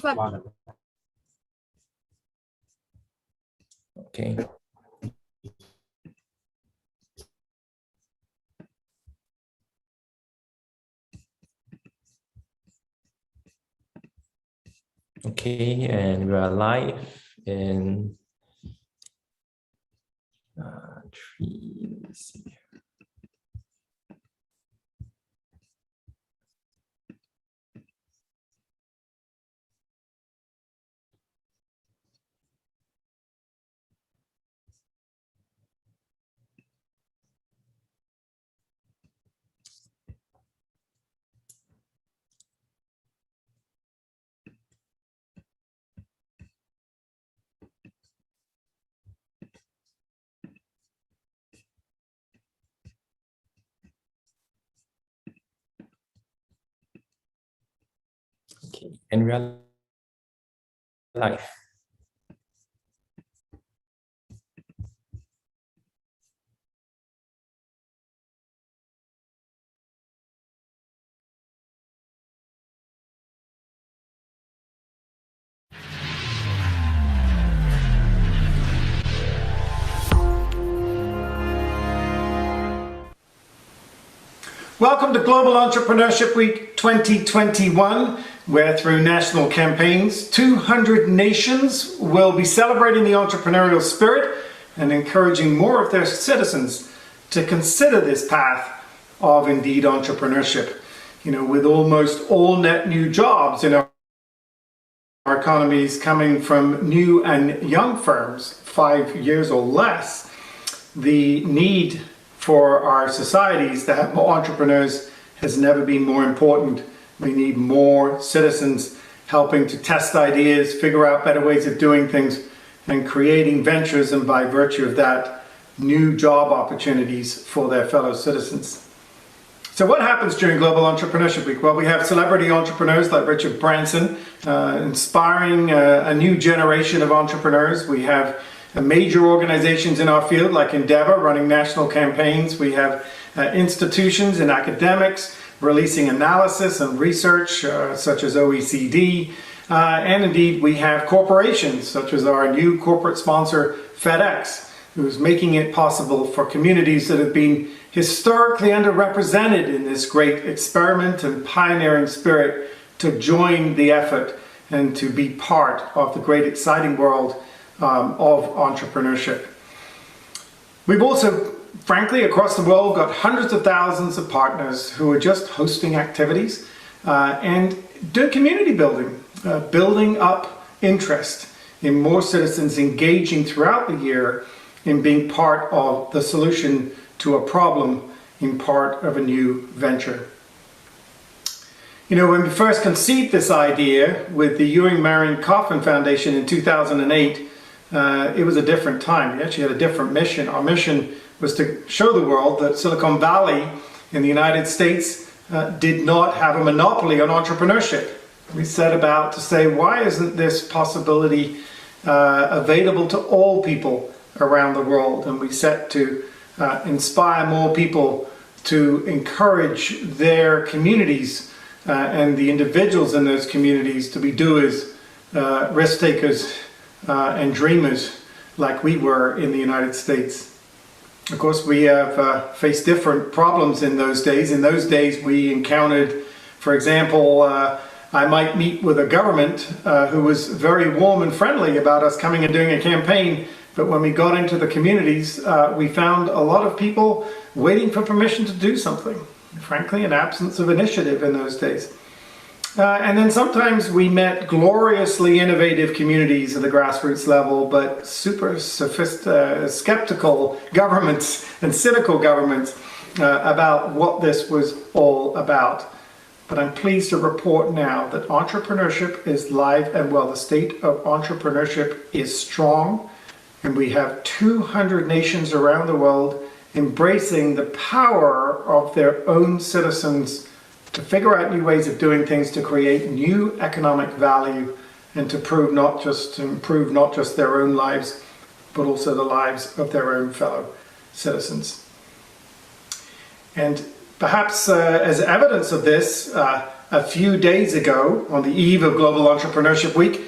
Okay. Okay, and we are live in 3, let's see. Okay, and we are live. Welcome to Global Entrepreneurship Week 2021, where through national campaigns, 200 nations will be celebrating the entrepreneurial spirit and encouraging more of their citizens to consider this path of indeed entrepreneurship. You know, with almost all net new jobs in our economies coming from new and young firms, 5 years or less, the need for our societies to have more entrepreneurs has never been more important. We need more citizens helping to test ideas, figure out better ways of doing things, and creating ventures, and by virtue of that, new job opportunities for their fellow citizens. So what happens during Global Entrepreneurship Week? Well, we have celebrity entrepreneurs like Richard Branson, inspiring a new generation of entrepreneurs. We have major organizations in our field like Endeavor running national campaigns. We have institutions and academics releasing analysis and research such as OECD. And indeed we have corporations such as our new corporate sponsor FedEx, who's making it possible for communities that have been historically underrepresented in this great experiment and pioneering spirit to join the effort and to be part of the great exciting world of entrepreneurship. We've also, frankly, across the world got hundreds of thousands of partners who are just hosting activities and doing community building, building up interest in more citizens engaging throughout the year in being part of the solution to a problem, in part of a new venture. You know, when we first conceived this idea with the Ewing Marion Kauffman Foundation in 2008, it was a different time. We actually had a different mission. Our mission was to show the world that Silicon Valley in the United States did not have a monopoly on entrepreneurship. We set about to say, why isn't this possibility available to all people around the world? And we set to inspire more people to encourage their communities and the individuals in those communities to be doers, risk takers, and dreamers like we were in the United States. Of course, we have faced different problems in those days. In those days, we encountered, for example, I might meet with a government who was very warm and friendly about us coming and doing a campaign, but when we got into the communities, we found a lot of people waiting for permission to do something. Frankly, an absence of initiative in those days. And then sometimes we met gloriously innovative communities at the grassroots level, but super skeptical governments and cynical governments about what this was all about. But I'm pleased to report now that entrepreneurship is live and well. The state of entrepreneurship is strong, and we have 200 nations around the world embracing the power of their own citizens to figure out new ways of doing things, to create new economic value, and to improve not just their own lives, but also the lives of their own fellow citizens. And perhaps as evidence of this, a few days ago, on the eve of Global Entrepreneurship Week,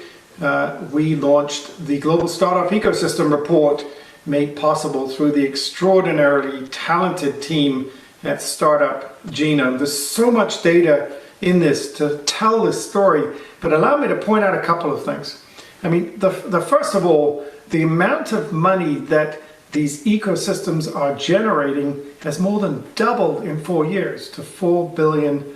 we launched the Global Startup Ecosystem Report, made possible through the extraordinarily talented team at Startup Genome. There's so much data in this to tell this story, but allow me to point out a couple of things. I mean, the first of all, the amount of money that these ecosystems are generating has more than doubled in 4 years to $4 billion.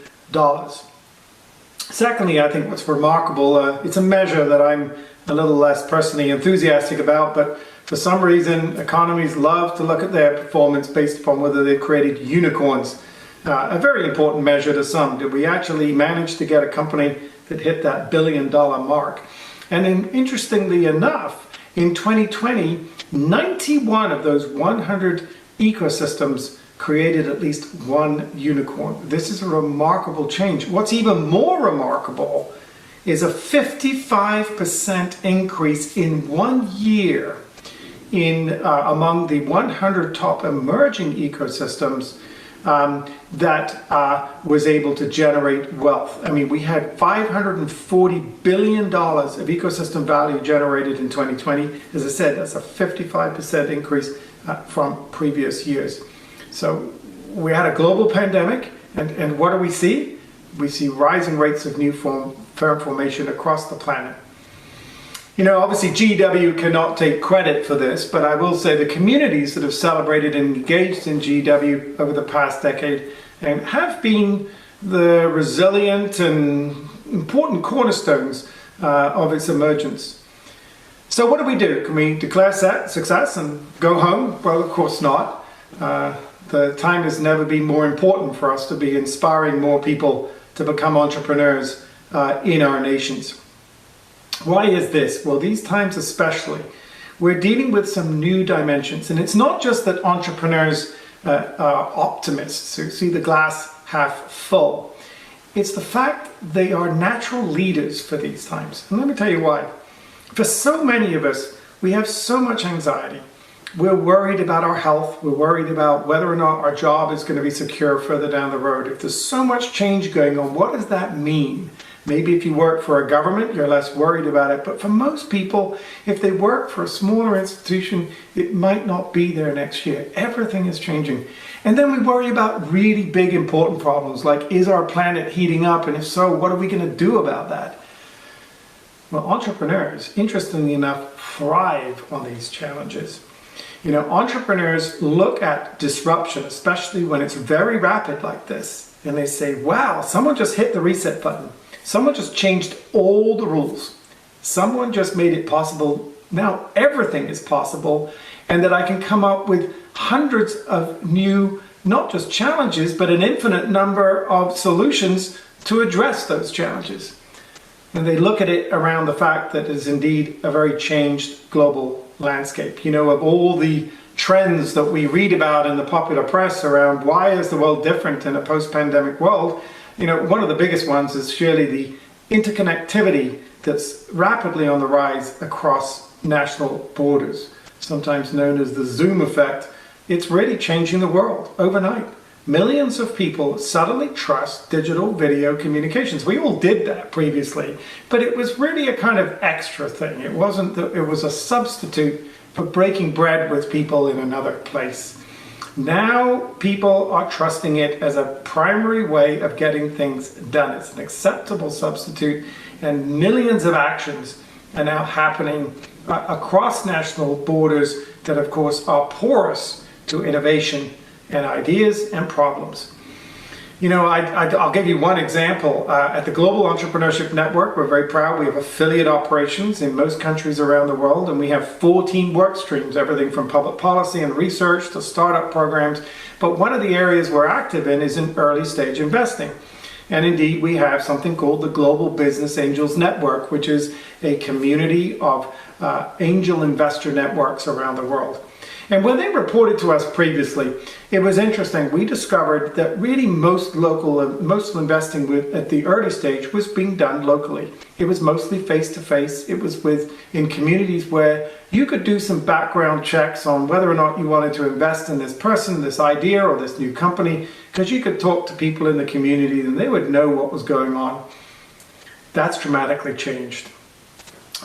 Secondly, I think what's remarkable, it's a measure that I'm a little less personally enthusiastic about, but for some reason, economies love to look at their performance based upon whether they've created unicorns. A very important measure to some. Did we actually manage to get a company that hit that $1 billion mark? And then, interestingly enough, in 2020, 91 of those 100 ecosystems created at least one unicorn. This is a remarkable change. What's even more remarkable is a 55% increase in 1 year in among the 100 top emerging ecosystems that was able to generate wealth. I mean, we had $540 billion of ecosystem value generated in 2020. As I said, that's a 55% increase from previous years. So we had a global pandemic, and what do we see? We see rising rates of new firm formation across the planet. You know, obviously GW cannot take credit for this, but I will say the communities that have celebrated and engaged in GW over the past decade have been the resilient and important cornerstones of its emergence. So what do? Can we declare success and go home? Well, of course not. The time has never been more important for us to be inspiring more people to become entrepreneurs in our nations. Why is this? Well, these times especially, we're dealing with some new dimensions. And it's not just that entrepreneurs are optimists who see the glass half full. It's the fact they are natural leaders for these times. And let me tell you why. For so many of us, we have so much anxiety. We're worried about our health. We're worried about whether or not our job is going to be secure further down the road. If there's so much change going on, what does that mean? Maybe if you work for a government, you're less worried about it. But for most people, if they work for a smaller institution, it might not be there next year. Everything is changing. And then we worry about really big, important problems like, is our planet heating up? And if so, what are we going to do about that? Well, entrepreneurs, interestingly enough, thrive on these challenges. You know, entrepreneurs look at disruption, especially when it's very rapid like this, and they say, wow, someone just hit the reset button. Someone just changed all the rules. Someone just made it possible. Now everything is possible, and that I can come up with hundreds of new, not just challenges, but an infinite number of solutions to address those challenges. And they look at it around the fact that it is indeed a very changed global landscape. You know, of all the trends that we read about in the popular press around why is the world different in a post-pandemic world, you know, one of the biggest ones is surely the interconnectivity that's rapidly on the rise across national borders, sometimes known as the Zoom effect. It's really changing the world overnight. Millions of people suddenly trust digital video communications. We all did that previously, but it was really a kind of extra thing. It wasn't that it was a substitute for breaking bread with people in another place. Now people are trusting it as a primary way of getting things done. It's an acceptable substitute, and millions of actions are now happening across national borders that, of course, are porous to innovation and ideas and problems. You know, I'll give you one example. At the Global Entrepreneurship Network, we're very proud. We have affiliate operations in most countries around the world, and we have 14 work streams, everything from public policy and research to startup programs. But one of the areas we're active in is in early stage investing. And indeed, we have something called the Global Business Angels Network, which is a community of angel investor networks around the world. And when they reported to us previously, it was interesting. We discovered that really most investing at the early stage was being done locally. It was mostly face-to-face. It was in communities where you could do some background checks on whether or not you wanted to invest in this person, this idea, or this new company, because you could talk to people in the community and they would know what was going on. That's dramatically changed.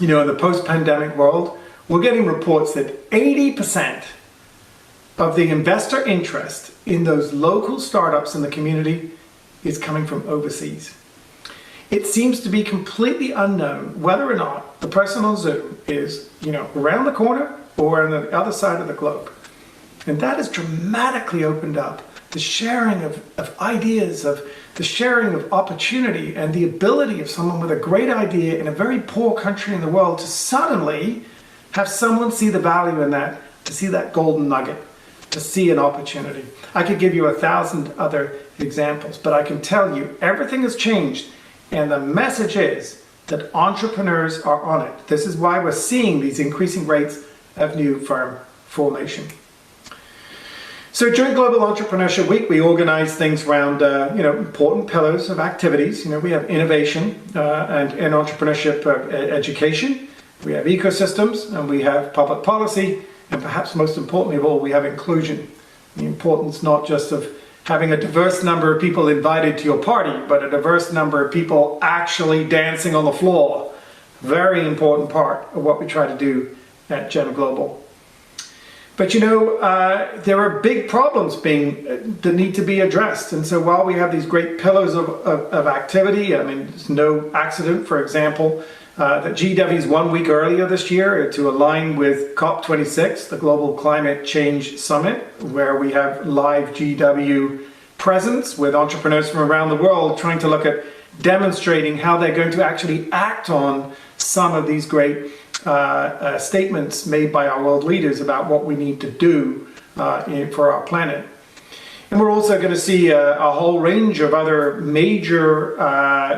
In the post-pandemic world, we're getting reports that 80% of the investor interest in those local startups in the community is coming from overseas. It seems to be completely unknown whether or not the person on Zoom is, around the corner or on the other side of the globe. And that has dramatically opened up the sharing of ideas, of the sharing of opportunity, and the ability of someone with a great idea in a very poor country in the world to suddenly have someone see the value in that, to see that golden nugget, to see an opportunity. I could give you 1,000 other examples, but I can tell you everything has changed, and the message is that entrepreneurs are on it. This is why we're seeing these increasing rates of new firm formation. So during Global Entrepreneurship Week, we organize things around important pillars of activities. We have innovation and entrepreneurship education. We have ecosystems, and we have public policy, and perhaps most importantly of all, we have inclusion. The importance not just of having a diverse number of people invited to your party, but a diverse number of people actually dancing on the floor. Very important part of what we try to do at Gen Global. But there are big problems that need to be addressed. And so while we have these great pillars of activity, it's no accident, for example, that GW is 1 week earlier this year to align with COP26, the Global Climate Change Summit, where we have live GW presence with entrepreneurs from around the world trying to look at demonstrating how they're going to actually act on some of these great statements made by our world leaders about what we need to do for our planet. And we're also going to see a whole range of other major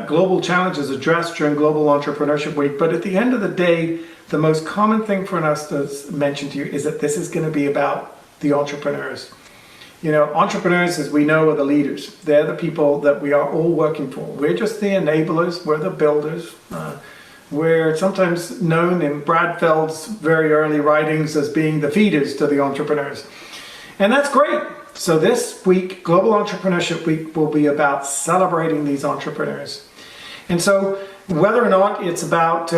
global challenges addressed during Global Entrepreneurship Week. But at the end of the day, the most common thing for us to mention to you is that this is going to be about the entrepreneurs. Entrepreneurs, as we know, are the leaders. They're the people that we are all working for. We're just the enablers. We're the builders. We're sometimes known in Brad Feld's very early writings as being the feeders to the entrepreneurs. And that's great. So this week, Global Entrepreneurship Week, will be about celebrating these entrepreneurs. And so whether or not it's about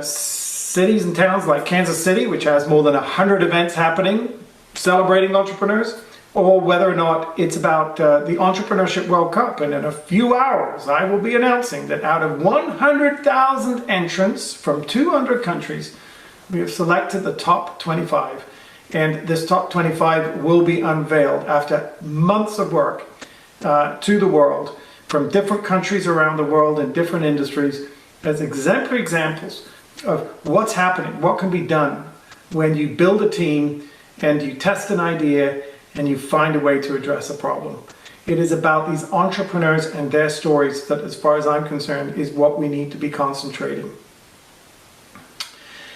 cities and towns like Kansas City, which has more than 100 events happening celebrating entrepreneurs, or whether or not it's about the Entrepreneurship World Cup. And in a few hours, I will be announcing that out of 100,000 entrants from 200 countries, we have selected the top 25. And this top 25 will be unveiled after months of work to the world from different countries around the world and different industries as exemplary examples of what's happening, what can be done when you build a team and you test an idea and you find a way to address a problem. It is about these entrepreneurs and their stories that, as far as I'm concerned, is what we need to be concentrating.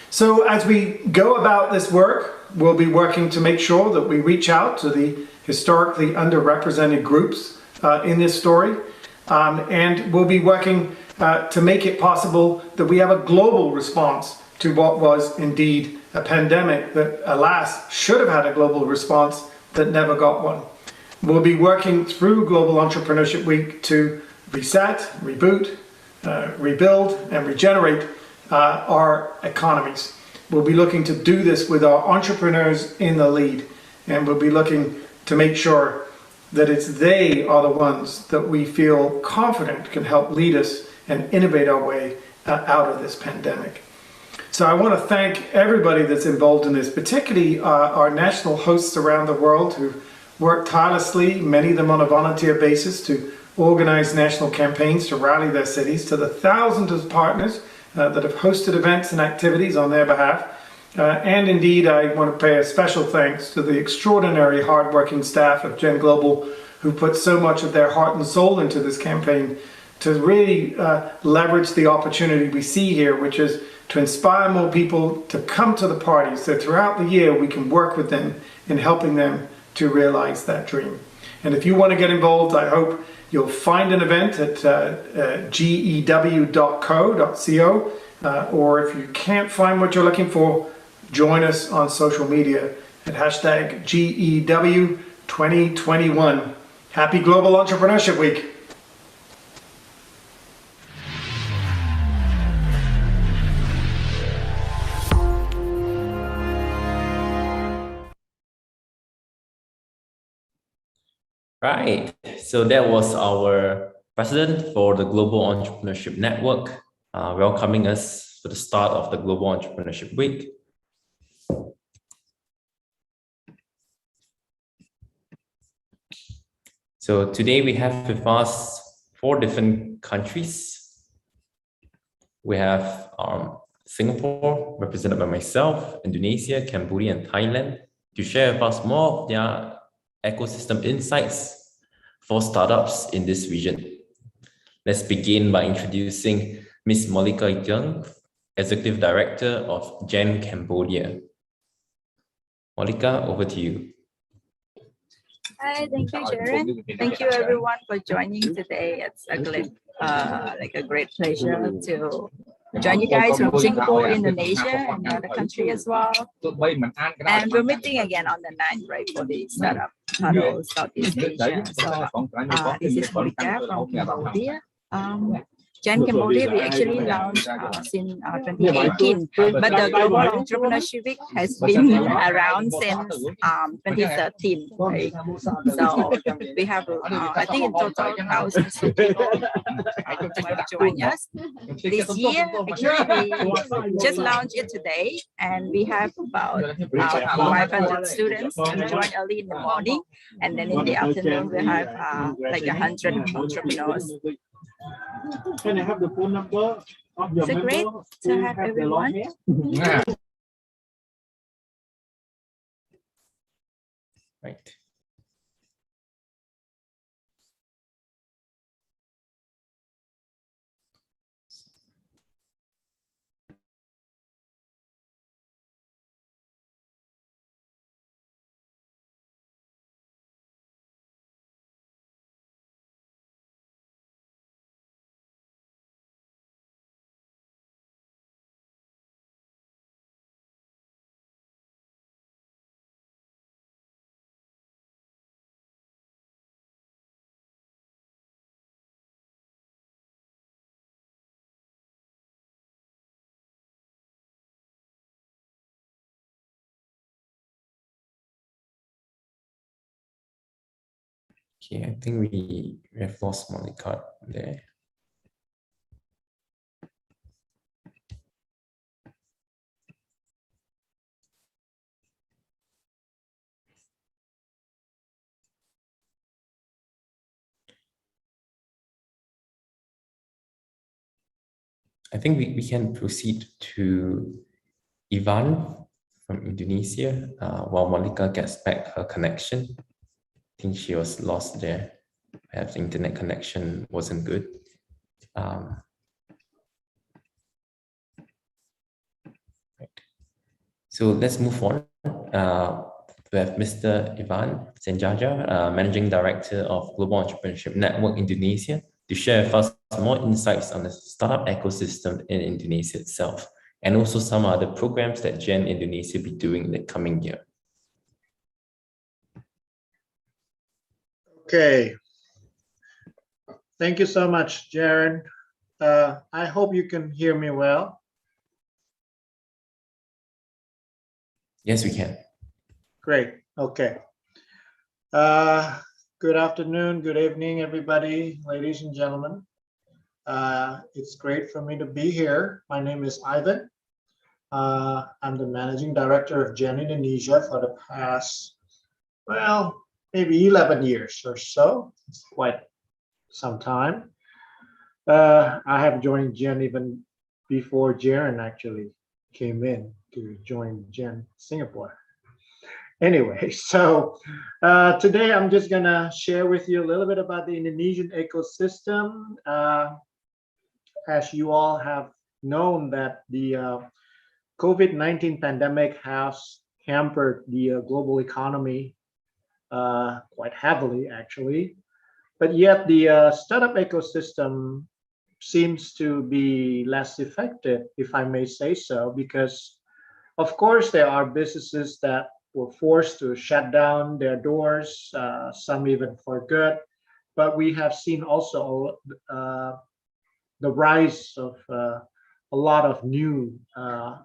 So as we go about this work, we'll be working to make sure that we reach out to the historically underrepresented groups in this story. And we'll be working to make it possible that we have a global response to what was indeed a pandemic that, alas, should have had a global response that never got one. We'll be working through Global Entrepreneurship Week to reset, reboot, rebuild, and regenerate our economies. We'll be looking to do this with our entrepreneurs in the lead, and we'll be looking to make sure that they are the ones that we feel confident can help lead us and innovate our way out of this pandemic. So I want to thank everybody that's involved in this, particularly our national hosts around the world who work tirelessly, many of them on a volunteer basis, to organize national campaigns to rally their cities, to the thousands of partners that have hosted events and activities on their behalf. And indeed, I want to pay a special thanks to the extraordinary hardworking staff of Gen Global who put so much of their heart and soul into this campaign to really leverage the opportunity we see here, which is to inspire more people to come to the party. So throughout the year, we can work with them in helping them to realize that dream. And if you want to get involved, I hope you'll find an event at gew.co.co, or if you can't find what you're looking for, join us on social media at hashtag GEW2021. Happy Global Entrepreneurship Week. Right. So that was our president for the Global Entrepreneurship Network, welcoming us for the start of the Global Entrepreneurship Week. So today we have with us 4 different countries. We have Singapore, represented by myself, Indonesia, Cambodia, and Thailand, to share with us more of their ecosystem insights for startups in this region. Let's begin by introducing Ms. Molika Young, Executive Director of GEN Cambodia. Molika, over to you. Hi, thank you, Jayren. Thank you, everyone, for joining today. It's a great pleasure to join you guys from Singapore, Indonesia, and the other country as well. And we're meeting again on the 9th, right, for the startup huddle Southeast Asia. So this is Molika from Cambodia. GEN Cambodia, we actually launched since 2018, but the Global Entrepreneurship Week has been around since 2013, right? So we have, I think in total, thousands of people want to join us. This year, actually, we just launched it today, and we have about 500 students who join early in the morning, and then in the afternoon, we have like 100 entrepreneurs. Can I have the phone number of your member? Great to have everyone. Right. Okay, I think we have lost Molika there. I think we can proceed to Ivan from Indonesia while Molika gets back her connection. I think she was lost there. Perhaps the internet connection wasn't good. Right. So let's move on. We have Mr. Ivan Senjaja, Managing Director of Global Entrepreneurship Network Indonesia, to share with us more insights on the startup ecosystem in Indonesia itself, and also some other programs that GEN Indonesia will be doing in the coming year. Okay. Thank you so much, Jayren. I hope you can hear me well. Yes, we can. Great. Okay. Good afternoon, good evening, everybody, ladies and gentlemen. It's great for me to be here. My name is Ivan. I'm the Managing Director of GEN Indonesia for the past, well, maybe 11 years or so. It's quite some time. I have joined GEN even before Jayren actually came in to join GEN Singapore. Anyway, so today I'm just gonna share with you a little bit about the Indonesian ecosystem. As you all have known that the COVID-19 pandemic has hampered the global economy quite heavily, actually. But yet the startup ecosystem seems to be less effective, if I may say so, because of course there are businesses that were forced to shut down their doors, some even for good. But we have seen also the rise of a lot of new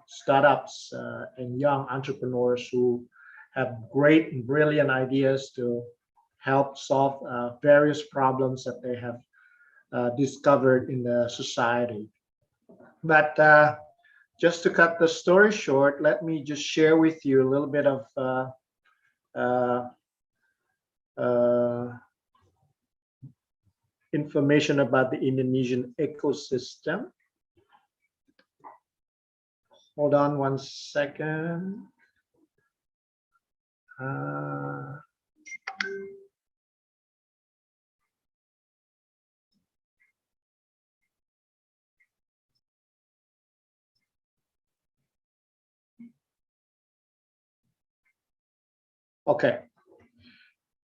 startups and young entrepreneurs who have great and brilliant ideas to help solve various problems that they have discovered in the society. But just to cut the story short, let me just share with you a little bit of information about the Indonesian ecosystem. Hold on one second. Okay.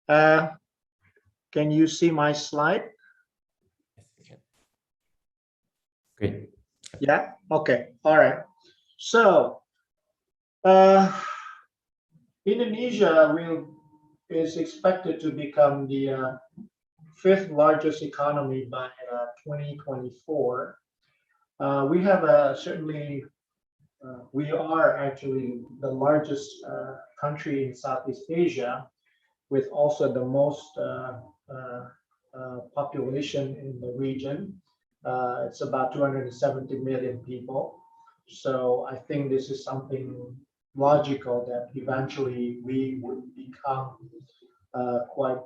Can you see my slide? Great. Yeah. Okay. All right. So Indonesia is expected to become the fifth largest economy by 2024. We have certainly we are actually the largest country in Southeast Asia, with also the most population in the region. It's about 270 million people. So I think this is something logical that eventually we would become quite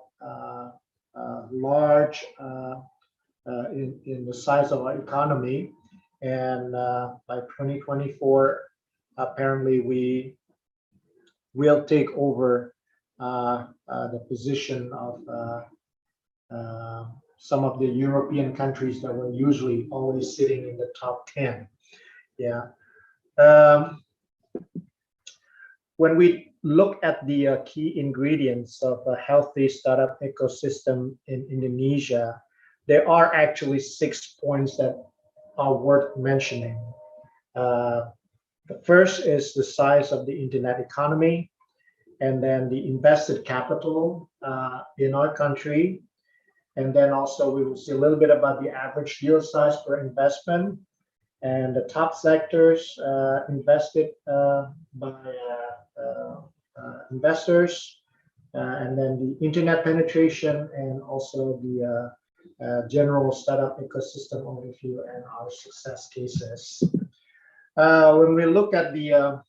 large in the size of our economy. And by 2024, apparently we will take over the position of some of the European countries that were usually always sitting in the top 10. Yeah. When we look at the key ingredients of a healthy startup ecosystem in Indonesia, there are actually 6 points that are worth mentioning. The first is the size of the internet economy, and then the invested capital in our country. And then also we will see a little bit about the average deal size per investment and the top sectors invested by investors, and then the internet penetration, and also the general startup ecosystem overview and our success cases. When we look at the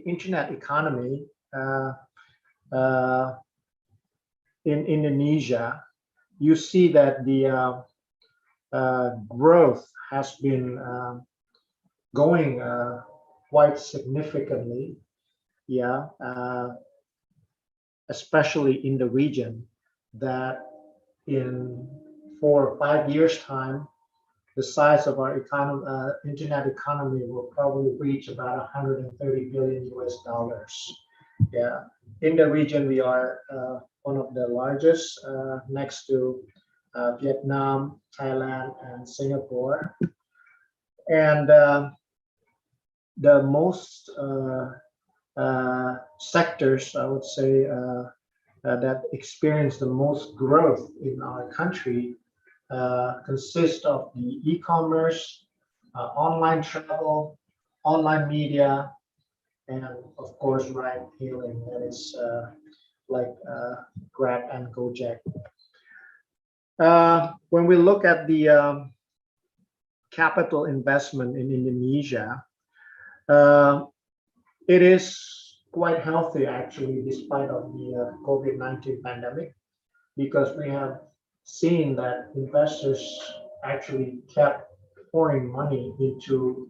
internet economy in Indonesia, you see that the growth has been going quite significantly, yeah, especially in the region, that in 4 or 5 years time, the size of our internet economy will probably reach about 130 billion US dollars. Yeah, in the region we are one of the largest, next to Vietnam, Thailand, and Singapore. And the most sectors, I would say, that experience the most growth in our country consist of the e-commerce, online travel, online media, and of course ride hailing, that is like Grab and Gojek. When we look at the capital investment in Indonesia, it is quite healthy actually, despite of the COVID-19 pandemic, because we have seen that investors actually kept pouring money into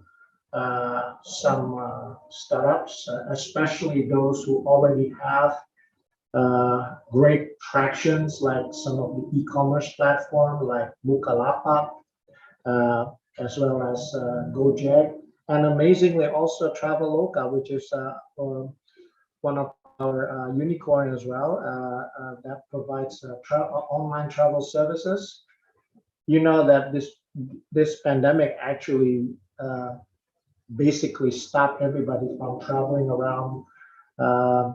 some startups, especially those who already have great tractions, like some of the e-commerce platform like Bukalapak, as well as Gojek. And amazingly, also Traveloka, which is one of our unicorn as well, that provides online travel services. You know that this pandemic actually basically stopped everybody from traveling around, uh,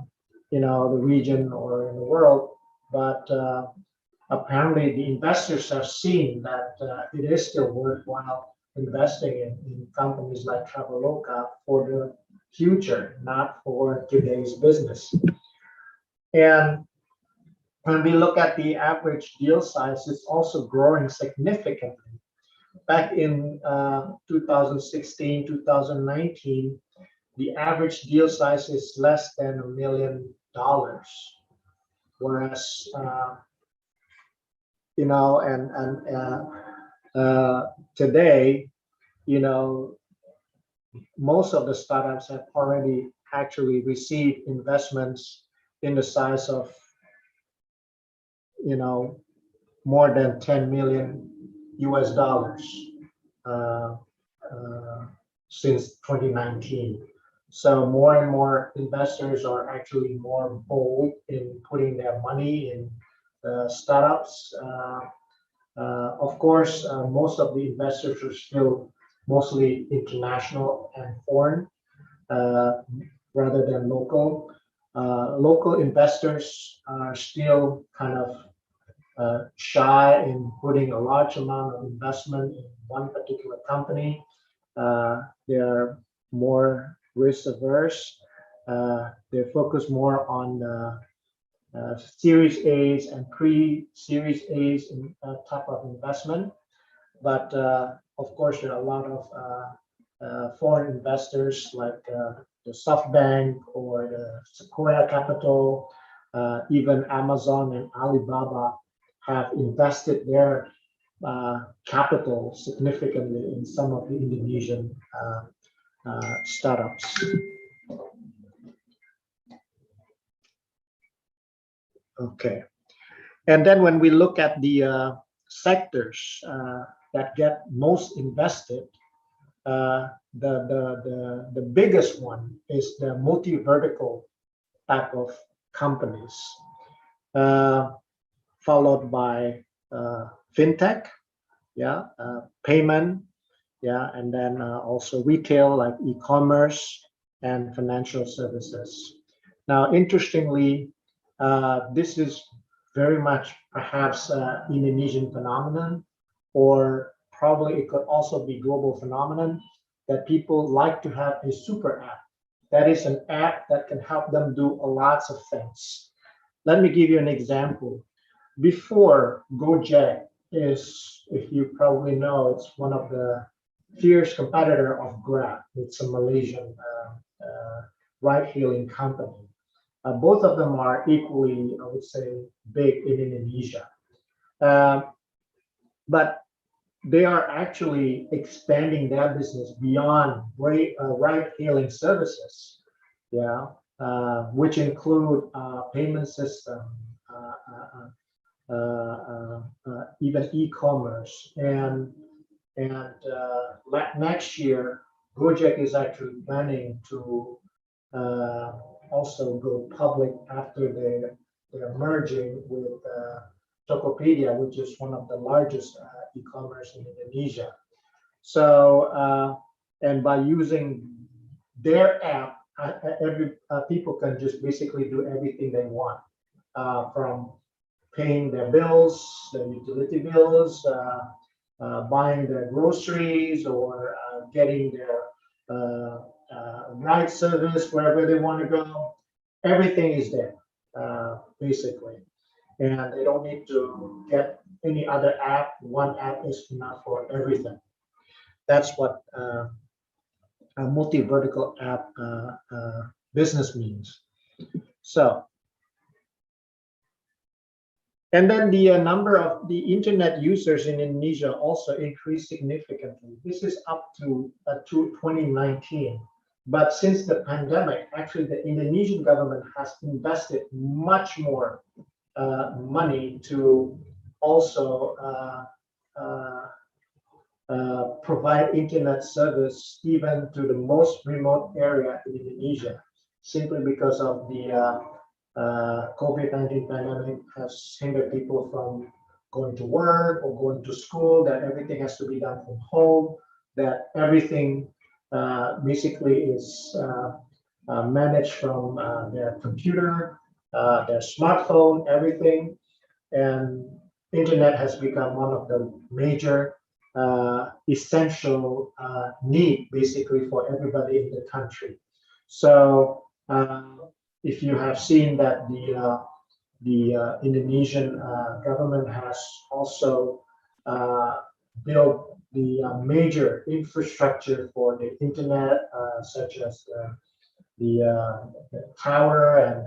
the region or in the world. But apparently, the investors have seen that it is still worthwhile investing in companies like Traveloka for the future, not for today's business. And when we look at the average deal size, it's also growing significantly. Back in 2016, 2019, the average deal size is less than $1 million, whereas today, most of the startups have already actually received investments in the size of more than 10 million US dollars uh, since 2019. So more and more investors are actually more bold in putting their money in startups. Of course, most of the investors are still mostly international and foreign rather than local. Local investors are still kind of shy in putting a large amount of investment in one particular company. They're more risk averse. They focus more on Series A's and pre-Series A's type of investment. But of course, there are a lot of foreign investors like the SoftBank or the Sequoia Capital, even Amazon and Alibaba have invested their capital significantly in some of the Indonesian startups. Okay, and then when we look at the sectors that get most invested, the biggest one is the multi-vertical type of companies, followed by fintech, payment, and then also retail like e-commerce and financial services. Now, interestingly, this is very much perhaps Indonesian phenomenon, or probably it could also be global phenomenon, that people like to have a super app. That is an app that can help them do lots of things. Let me give you an example. Before, Gojek is, if you probably know, it's one of the fierce competitor of Grab. It's a Malaysian ride-hailing company. Both of them are equally, I would say, big in Indonesia. But they are actually expanding their business beyond ride-hailing services, which include payment system, even e-commerce, and next year, Gojek is actually planning to also go public after they're merging with Tokopedia, which is one of the largest e-commerce in Indonesia. So, and by using their app, people can just basically do everything they want, from paying their bills, their utility bills, buying their groceries, or getting their ride service wherever they want to go. Everything is there, basically. And they don't need to get any other app. One app is enough for everything. That's what a multi-vertical app business means. So, and then the number of the internet users in Indonesia also increased significantly. This is up to 2019. But since the pandemic, actually the Indonesian government has invested much more money to also provide internet service even to the most remote area in Indonesia, simply because of the COVID-19 pandemic has hindered people from going to work or going to school, that everything has to be done from home, that everything basically is managed from their computer, their smartphone, everything. And internet has become one of the major essential need basically for everybody in the country. So if you have seen that the Indonesian government has also built the major infrastructure for the internet, such as the tower and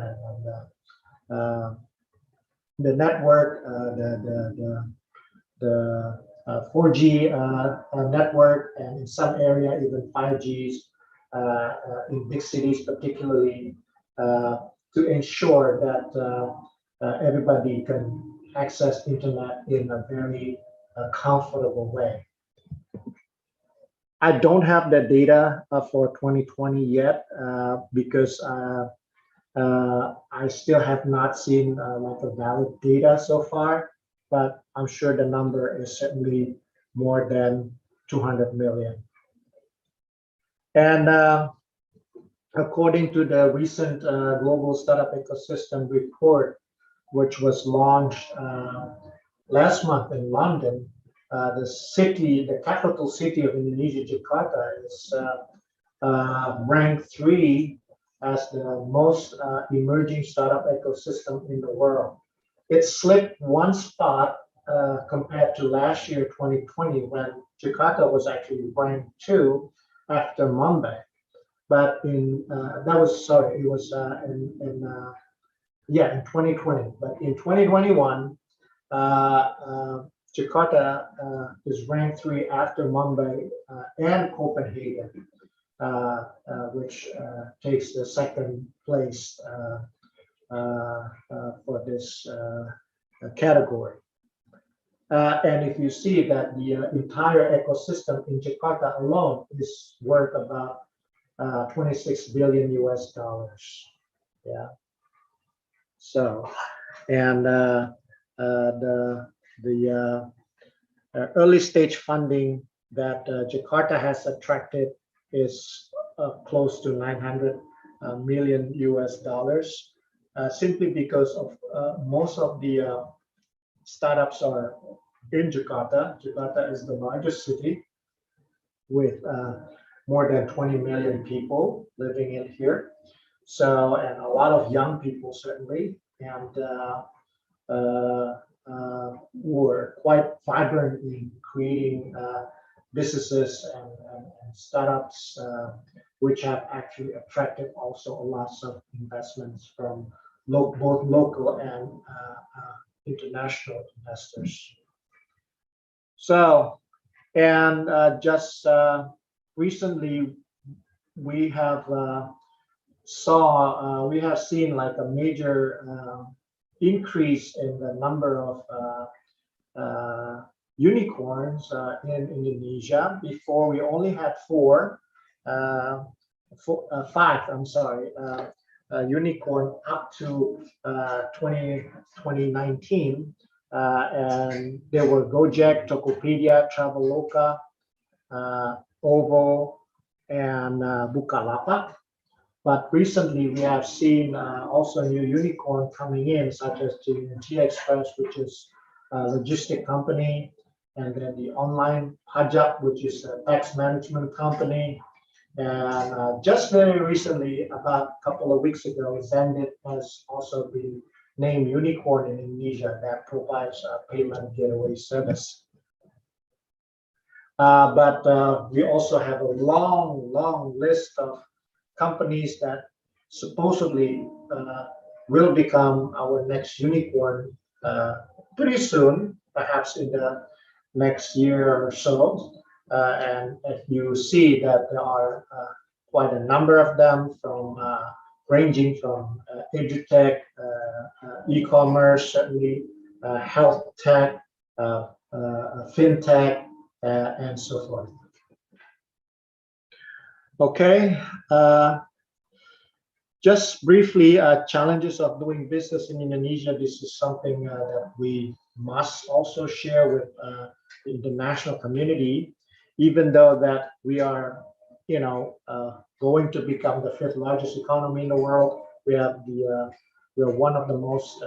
the network, the 4G network, and in some area even 5Gs in big cities, particularly to ensure that everybody can access internet in a very comfortable way. I don't have the data for 2020 yet because I still have not seen like a valid data so far, but I'm sure the number is certainly more than 200 million. And according to the recent Global Startup Ecosystem report, which was launched last month in London, the capital city of Indonesia, Jakarta, is ranked 3 as the most emerging startup ecosystem in the world. It slipped 1 spot compared to last year, 2020, when Jakarta was actually ranked 2 after Mumbai. But in that was sorry, it was in 2020. But in 2021, Jakarta is ranked 3 after Mumbai and Copenhagen, which takes the 2nd place for this category. And if you see that the entire ecosystem in Jakarta alone is worth about $26 billion US. Yeah. So, and the early stage funding that Jakarta has attracted is close to 900 million US dollars, simply because of most of the startups are in Jakarta. Jakarta is the largest city with more than 20 million people living in here. So, and a lot of young people certainly, and who are quite vibrant in creating businesses and startups, which have actually attracted also lots of investments from both local and international investors. So, and just recently, we have seen like a major increase in the number of unicorns in Indonesia. Before, we only had 5, I'm sorry, unicorn up to 2019, and there were Gojek, Tokopedia, Traveloka, Ovo, and Bukalapak. But recently, we have seen also a new unicorn coming in, such as Jayren Teo Express, which is a logistic company, and then the online Pajak, which is a tax management company. And just very recently, about a couple of weeks ago, Zendit has also been named unicorn in Indonesia that provides a payment gateway service. But we also have a long list of companies that supposedly will become our next unicorn pretty soon, perhaps in the next year or so. And if you see that there are quite a number of them, from ranging from edutech, e-commerce, certainly health tech, fintech, and so forth. Okay, just briefly, challenges of doing business in Indonesia. This is something that we must also share with the international community, even though that we are, going to become the 5th largest economy in the world. We are one of the most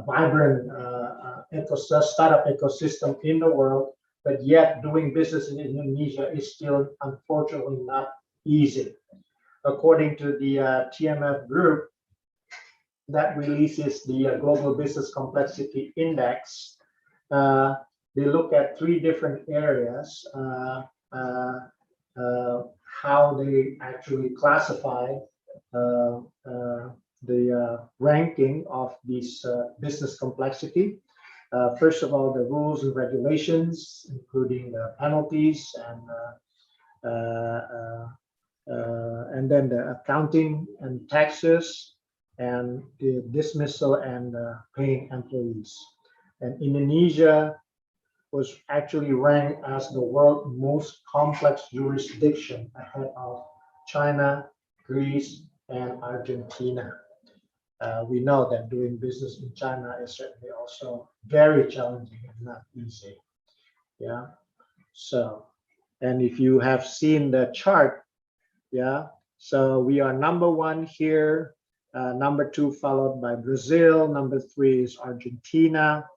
vibrant startup ecosystem in the world, but yet doing business in Indonesia is still unfortunately not easy. According to the TMF group that releases the Global Business Complexity Index, they look at 3 different areas, how they actually classify the ranking of this business complexity. First of all, the rules and regulations, including the penalties and then the accounting and taxes, and the dismissal and paying employees. And Indonesia was actually ranked as the world's most complex jurisdiction, ahead of China, Greece, and Argentina. We know that doing business in China is certainly also very challenging and not easy. Yeah. So, and if you have seen the chart, yeah, so we are number 1 here, number 2 followed by Brazil, number 3 is Argentina,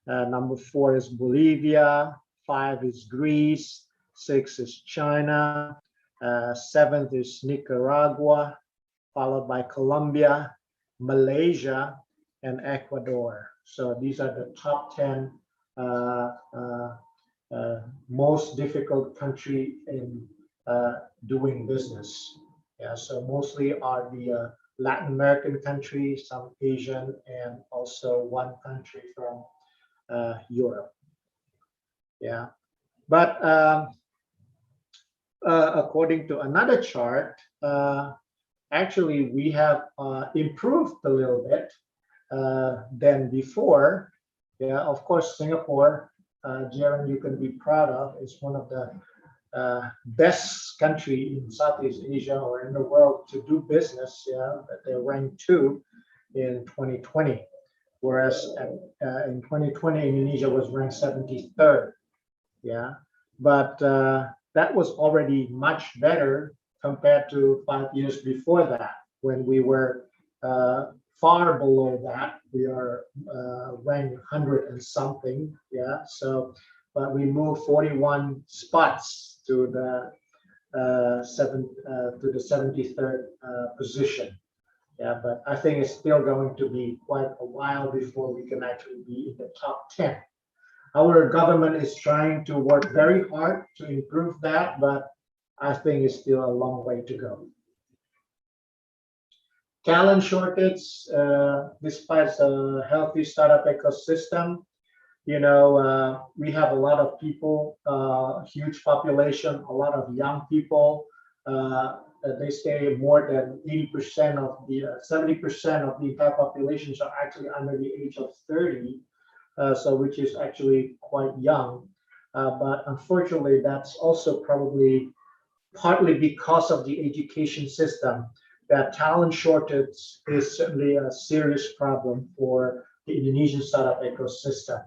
number 4 is Bolivia, 5 is Greece, 6 is China, 7th is Nicaragua, followed by Colombia, Malaysia, and Ecuador. So these are the top 10 most difficult country in doing business. Yeah, so mostly are the Latin American countries, some Asian, and also 1 country from Europe. Yeah, but according to another chart, actually we have improved a little bit than before. Yeah, of course, Singapore, Jayren, you can be proud of, is one of the best country in Southeast Asia or in the world to do business. Yeah, they're ranked 2 in 2020, whereas in 2020 Indonesia was ranked 73rd. Yeah, but that was already much better compared to 5 years before that, when we were far below that. We are ranked 100 and something. Yeah, so but we moved 41 spots to the 73rd position. Yeah, but I think it's still going to be quite a while before we can actually be in the top 10. Our government is trying to work very hard to improve that, but I think it's still a long way to go. Talent shortage, despite a healthy startup ecosystem, we have a lot of people, huge population, a lot of young people. They say more than 80% of the 70% of the entire populations are actually under the age of 30, so which is actually quite young. But unfortunately, that's also probably partly because of the education system. That talent shortage is certainly a serious problem for the Indonesian startup ecosystem.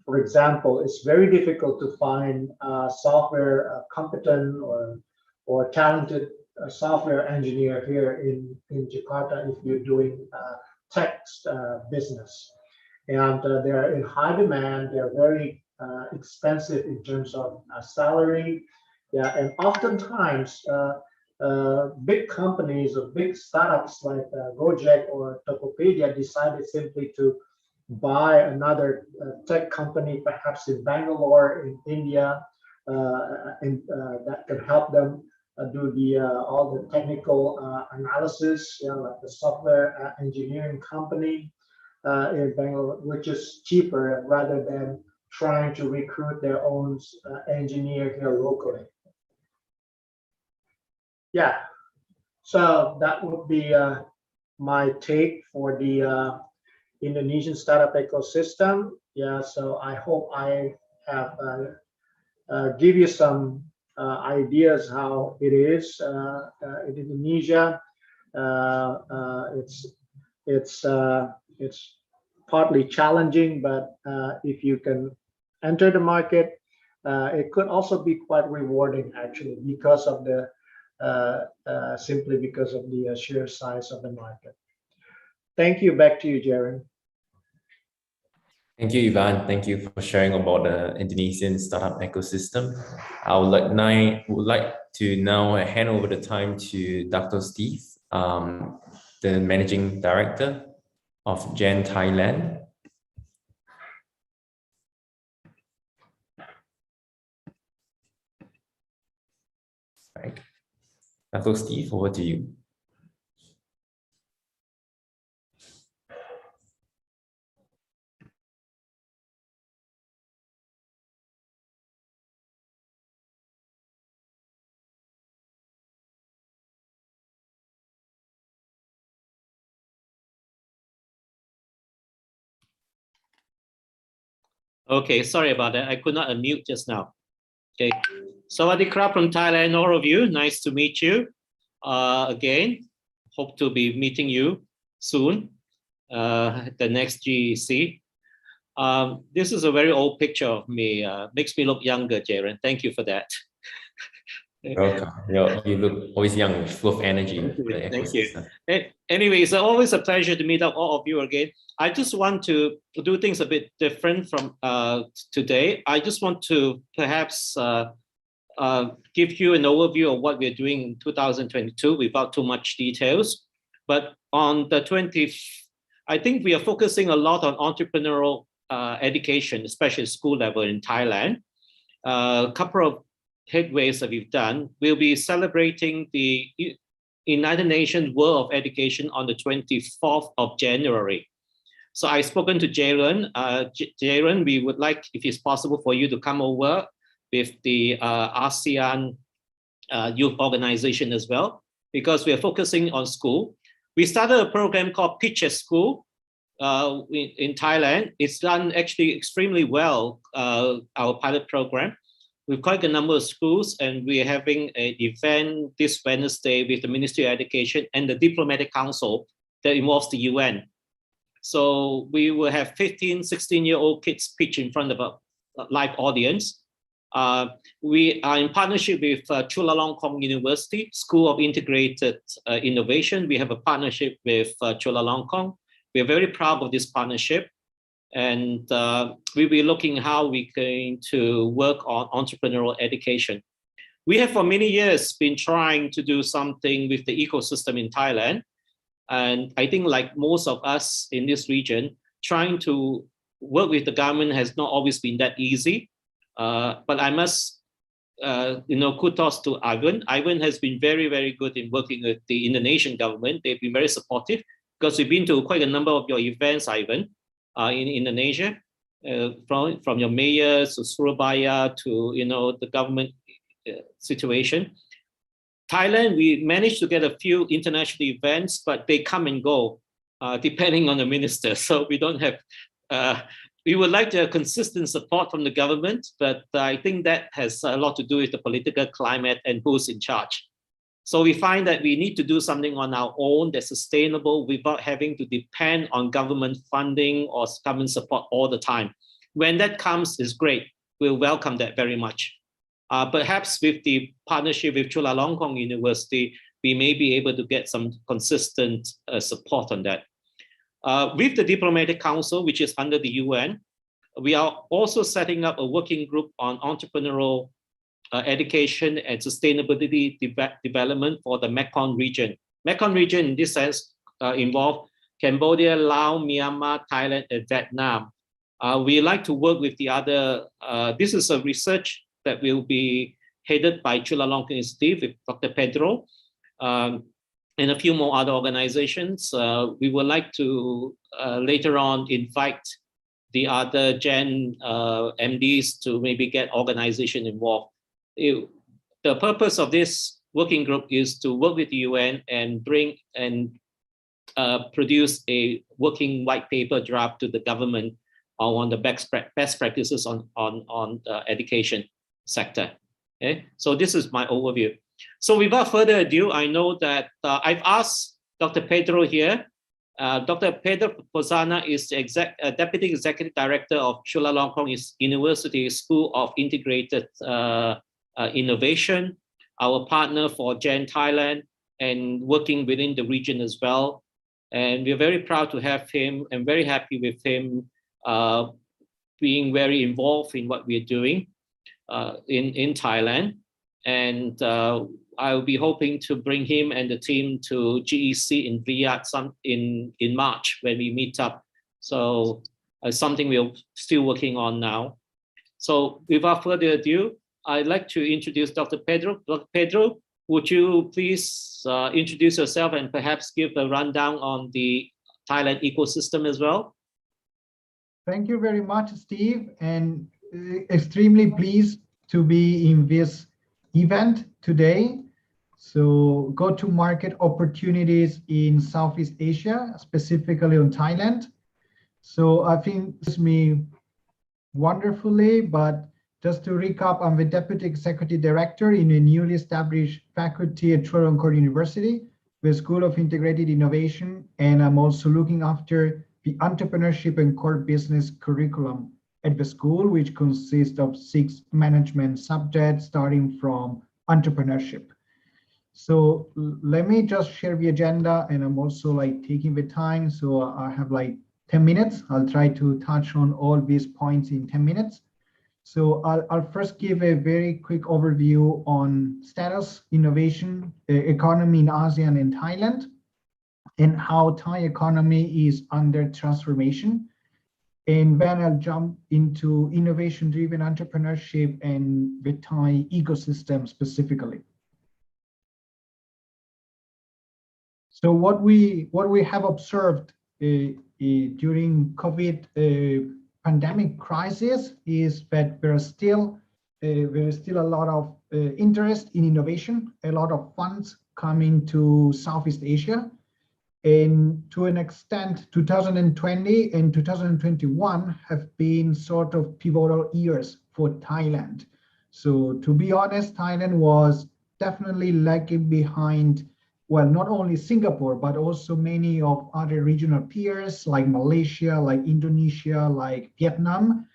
For example, it's very difficult to find software competent or talented software engineer here in Jakarta if you're doing tech business. And they're in high demand. They're very expensive in terms of salary. Yeah, and oftentimes big companies or big startups like Gojek or Tokopedia decided simply to buy another tech company, perhaps in Bangalore, in India, that can help them do all the technical analysis, like the software engineering company in Bangalore, which is cheaper rather than trying to recruit their own engineer here locally. Yeah, so that would be my take for the Indonesian startup ecosystem. Yeah, so I hope I have give you some ideas how it is in Indonesia. It's partly challenging, but if you can enter the market, it could also be quite rewarding actually because of the simply because of the sheer size of the market. Thank you. Back to you, Jayren. Thank you, Ivan. Thank you for sharing about the Indonesian startup ecosystem. I would like to now hand over the time to Dr. Steve, the Managing Director of Jayren Thailand. Right. Dr. Steve, over to you. Okay, sorry about that. I could not unmute just now. Okay, Sawadee krap from Thailand, all of you. Nice to meet you again. Hope to be meeting you soon at the next GEC. This is a very old picture of me. Makes me look younger, Jayren. Thank you for that. Welcome. You look always young, full of energy. Thank you. Anyway, it's always a pleasure to meet up all of you again. I just want to do things a bit different from today. I just want to perhaps give you an overview of what we're doing in 2022 without too much details. But on the 20th, I think we are focusing a lot on entrepreneurial education, especially school level in Thailand. A couple of headways that we've done. We'll be celebrating the United Nations World of Education on the 24th of January. So I've spoken to Jayren. Jayren, we would like, if it's possible for you to come over with the ASEAN Youth Organization as well, because we are focusing on school. We started a program called Pitch at School in Thailand. It's done actually extremely well, our pilot program. With quite a number of schools, and we're having an event this Wednesday with the Ministry of Education and the Diplomatic Council that involves the UN. So we will have 15, 16-year-old kids pitch in front of a live audience. We are in partnership with Chulalongkorn University, School of Integrated Innovation. We have a partnership with Chulalongkorn. We're very proud of this partnership. And we'll be looking how we're going to work on entrepreneurial education. We have for many years been trying to do something with the ecosystem in Thailand. And I think like most of us in this region, trying to work with the government has not always been that easy. But I must, kudos to Ivan. Ivan has been very, very good in working with the Indonesian government. They've been very supportive because we've been to quite a number of your events, Ivan. In Indonesia, from your mayors to Surabaya to the government situation. Thailand, we managed to get a few international events, but they come and go depending on the minister. So we don't have. We would like to have consistent support from the government, but I think that has a lot to do with the political climate and who's in charge. So we find that we need to do something on our own that's sustainable without having to depend on government funding or government support all the time. When that comes, is great. We'll welcome that very much. Perhaps with the partnership with Chulalongkorn University, we may be able to get some consistent support on that. With the Diplomatic Council, which is under the UN, we are also setting up a working group on entrepreneurial education and sustainability development for the Mekong region. Mekong region in this sense involve Cambodia, Laos, Myanmar, Thailand, and Vietnam. We like to work with the other, this is a research that will be headed by Chulalongkorn Institute with Dr. Pedro and a few more other organizations. We would like to later on invite the other Gen MDs to maybe get organization involved. The purpose of this working group is to work with the UN and bring and produce a working white paper draft to the government on the best practices on education. sector. Okay, so this is my overview. So without further ado, I know that I've asked Dr. Pedro here. Dr. Pedro Posana is the Deputy Executive Director of Chulalongkorn University School of Integrated Innovation, our partner for Jayren Thailand, and working within the region as well. And we're very proud to have him and very happy with him being very involved in what we're doing in Thailand. And I'll be hoping to bring him and the team to GEC in Riyadh in March when we meet up. So something we're still working on now. So without further ado, I'd like to introduce Dr. Pedro. Dr. Pedro, would you please introduce yourself and perhaps give a rundown on the Thailand ecosystem as well? Thank you very much, Steve, and extremely pleased to be in this event today. So go-to-market opportunities in Southeast Asia, specifically on Thailand. So I think this me wonderfully, but just to recap, I'm the Deputy Executive Director in a newly established faculty at Chulalongkorn University, the School of Integrated Innovation, and I'm also looking after the entrepreneurship and core business curriculum at the school, which consists of 6 management subjects, starting from entrepreneurship. So let me just share the agenda, and I'm also taking the time. So I have 10 minutes. I'll try to touch on all these points in 10 minutes. So I'll first give a very quick overview on status, innovation, economy in ASEAN and Thailand, and how Thai economy is under transformation. And then I'll jump into innovation-driven entrepreneurship and the Thai ecosystem specifically. So what we have observed during COVID pandemic crisis is that there is still a lot of interest in innovation, a lot of funds coming to Southeast Asia. And to an extent, 2020 and 2021 have been sort of pivotal years for Thailand. So to be honest, Thailand was definitely lagging behind, well, not only Singapore, but also many of other regional peers like Malaysia, like Indonesia, like Vietnam.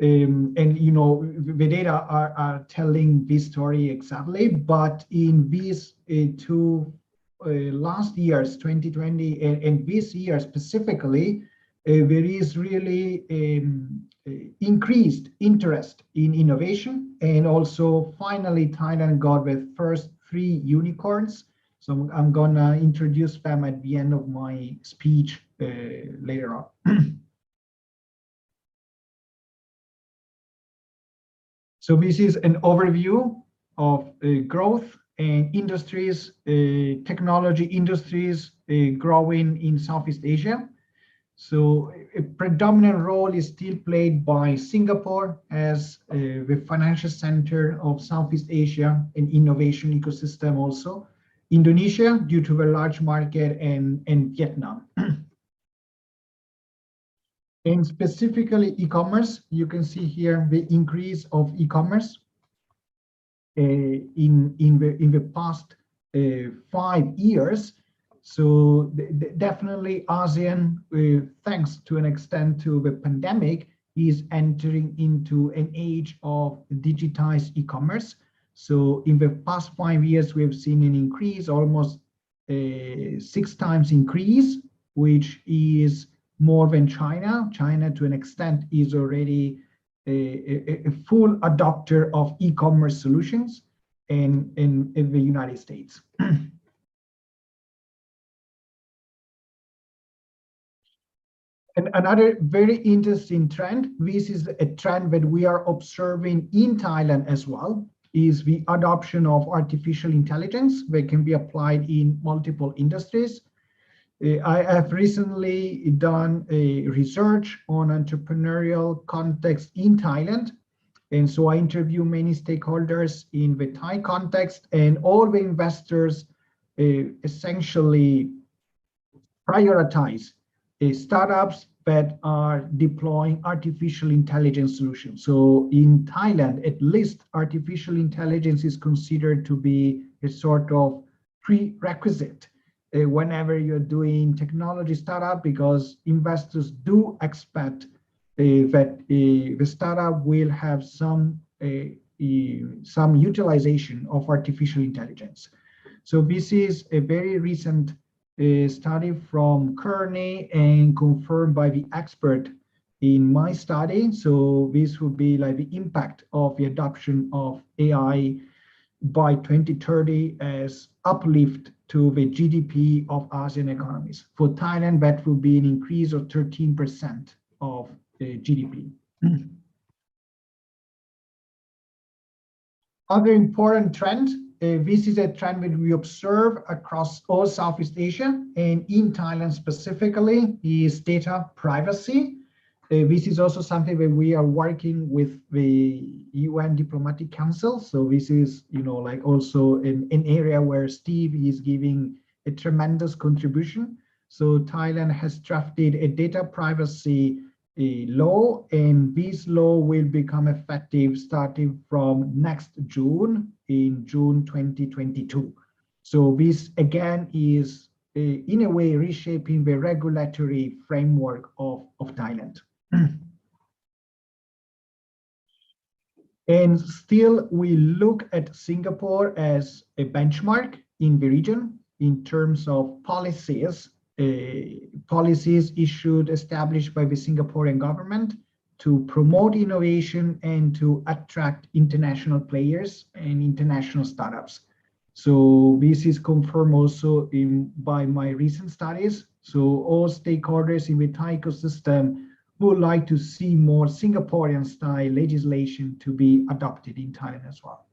And the data are telling this story exactly, but in these two last years, 2020 and this year specifically, there is really increased interest in innovation, and also finally Thailand got the first 3 unicorns. So I'm gonna introduce them at the end of my speech later on. So this is an overview of growth and industries, technology industries growing in Southeast Asia. So a predominant role is still played by Singapore as the financial center of Southeast Asia and innovation ecosystem also. Indonesia, due to the large market, and Vietnam. And specifically e-commerce, you can see here the increase of e-commerce in the past 5 years. So definitely ASEAN, thanks to an extent to the pandemic, is entering into an age of digitized e-commerce. So in the past 5 years, we have seen an increase, almost 6 times increase, which is more than China. China, to an extent, is already a full adopter of e-commerce solutions in the United States. And another very interesting trend, this is a trend that we are observing in Thailand as well, is the adoption of artificial intelligence that can be applied in multiple industries. I have recently done a research on entrepreneurial context in Thailand. And so I interview many stakeholders in the Thai context, and all the investors essentially prioritize startups that are deploying artificial intelligence solutions. So in Thailand, at least artificial intelligence is considered to be a sort of prerequisite whenever you're doing technology startup, because investors do expect that the startup will have some utilization of artificial intelligence. So this is a very recent study from Kearney and confirmed by the expert in my study. So this would be like the impact of the adoption of AI by 2030 as uplift to the GDP of ASEAN economies. For Thailand, that would be an increase of 13% of GDP. Other important trend, this is a trend that we observe across all Southeast Asia and in Thailand specifically, is data privacy. This is also something that we are working with the UN Diplomatic Council. So this is, like also an area where Steve is giving a tremendous contribution. So Thailand has drafted a data privacy law, and this law will become effective starting from next June, in June 2022. So this again is in a way reshaping the regulatory framework of Thailand. And still, we look at Singapore as a benchmark in the region in terms of policies, issued, established by the Singaporean government to promote innovation and to attract international players and international startups. So this is confirmed also by my recent studies. So all stakeholders in the Thai ecosystem would like to see more Singaporean style legislation to be adopted in Thailand as well.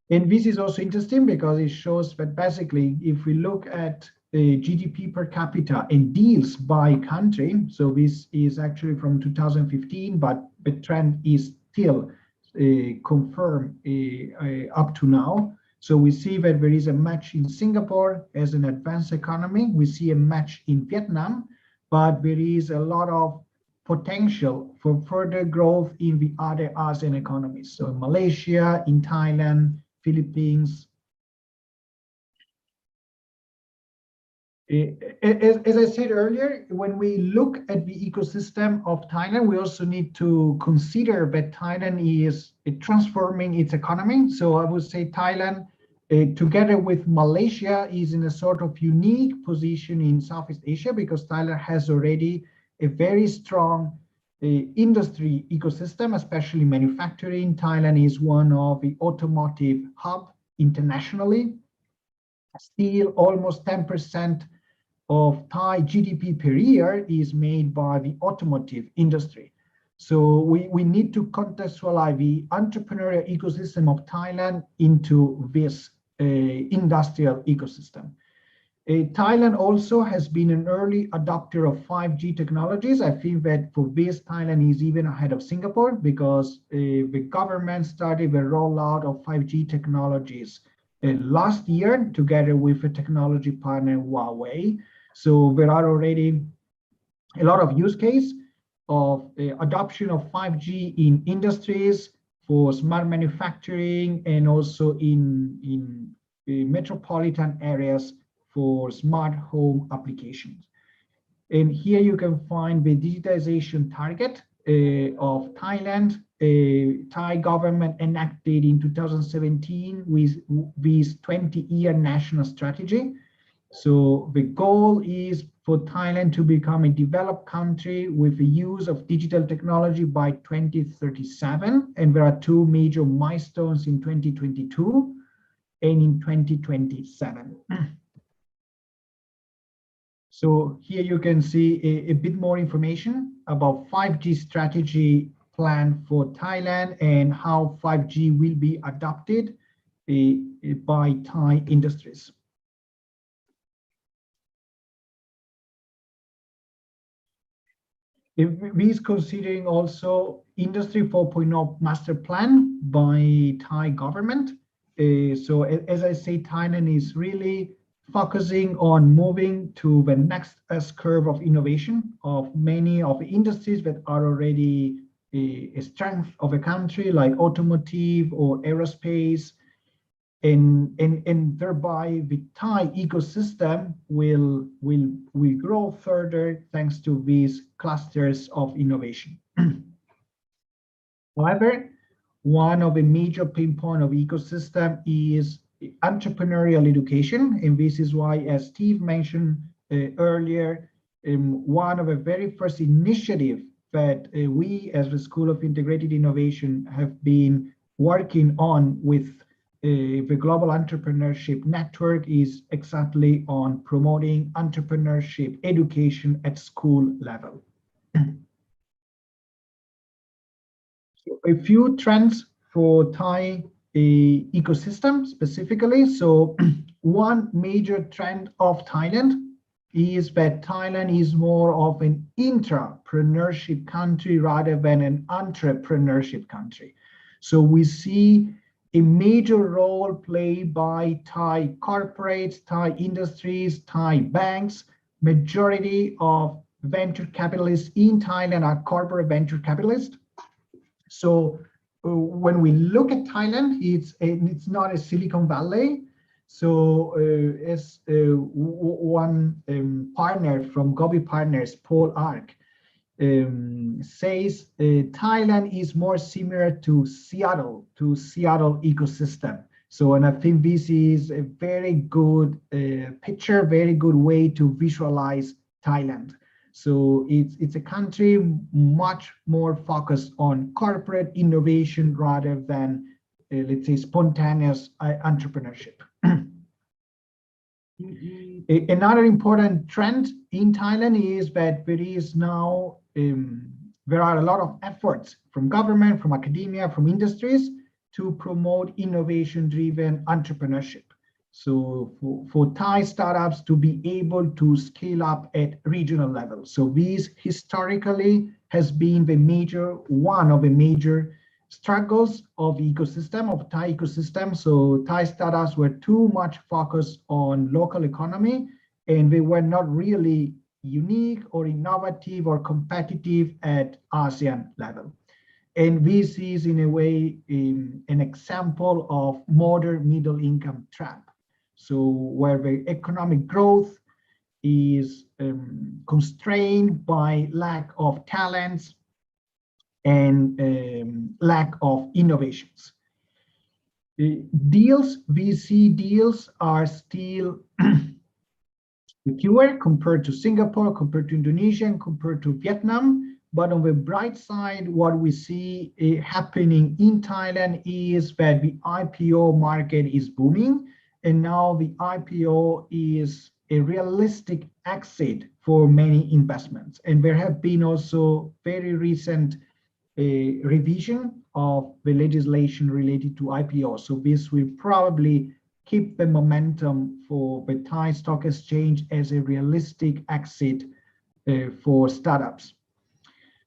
And this is also interesting because it shows that basically, if we look at GDP per capita and deals by country, so this is actually from 2015, but the trend is still confirmed up to now. So we see that there is a match in Singapore as an advanced economy. We see a match in Vietnam, but there is a lot of potential for further growth in the other ASEAN economies. So Malaysia, in Thailand, Philippines. As I said earlier, when we look at the ecosystem of Thailand, we also need to consider that Thailand is transforming its economy. So I would say Thailand, together with Malaysia, is in a sort of unique position in Southeast Asia because Thailand has already a very strong industry ecosystem, especially manufacturing. Thailand is one of the automotive hub internationally. Still, almost 10% of Thai GDP per year is made by the automotive industry. So we need to contextualize the entrepreneurial ecosystem of Thailand into this industrial ecosystem. Thailand also has been an early adopter of 5G technologies. I think that for this, Thailand is even ahead of Singapore because the government started the rollout of 5G technologies last year together with a technology partner, Huawei. So there are already a lot of use case of adoption of 5G in industries for smart manufacturing and also in metropolitan areas for smart home applications. And here you can find the digitization target of Thailand. Thai government enacted in 2017 with this 20-year national strategy. So the goal is for Thailand to become a developed country with the use of digital technology by 2037. And there are two major milestones in 2022 and in 2027. So here you can see a bit more information about 5G strategy plan for Thailand and how 5G will be adopted by Thai industries. We is considering also Industry 4.0 master plan by Thai government. So as I say, Thailand is really focusing on moving to the next S-curve of innovation of many of the industries that are already a strength of a country, like automotive or aerospace, and thereby the Thai ecosystem will grow further thanks to these clusters of innovation. However, one of the major pain point of ecosystem is entrepreneurial education, and this is why, as Steve mentioned earlier, one of the very first initiative that we as the School of Integrated Innovation have been working on with the Global Entrepreneurship Network is exactly on promoting entrepreneurship education at school level. A few trends for Thai ecosystem specifically. So one major trend of Thailand is that Thailand is more of an intrapreneurship country rather than an entrepreneurship country. So we see a major role played by Thai corporates, Thai industries, Thai banks. Majority of venture capitalists in Thailand are corporate venture capitalists. So when we look at Thailand, it's not a Silicon Valley. So as one partner from Gobi Partners, Paul Ark, says Thailand is more similar to Seattle ecosystem. So, and I think this is a very good picture, very good way to visualize Thailand. So it's a country much more focused on corporate innovation rather than, let's say, spontaneous entrepreneurship. Another important trend in Thailand is that there is now, there are a lot of efforts from government, from academia, from industries to promote innovation-driven entrepreneurship. So for Thai startups to be able to scale up at regional level. So this historically has been one of the major struggles of the ecosystem, of Thai ecosystem. So Thai startups were too much focused on local economy, and they were not really unique or innovative or competitive at ASEAN level. And this is in a way an example of modern middle income trap. So where the economic growth is constrained by lack of talents and lack of innovations. VC deals are still fewer compared to Singapore, compared to Indonesia, and compared to Vietnam. But on the bright side, what we see happening in Thailand is that the IPO market is booming. And now the IPO is a realistic exit for many investments. And there have been also very recent revision of the legislation related to IPO. So this will probably keep the momentum for the Thai Stock Exchange as a realistic exit for startups.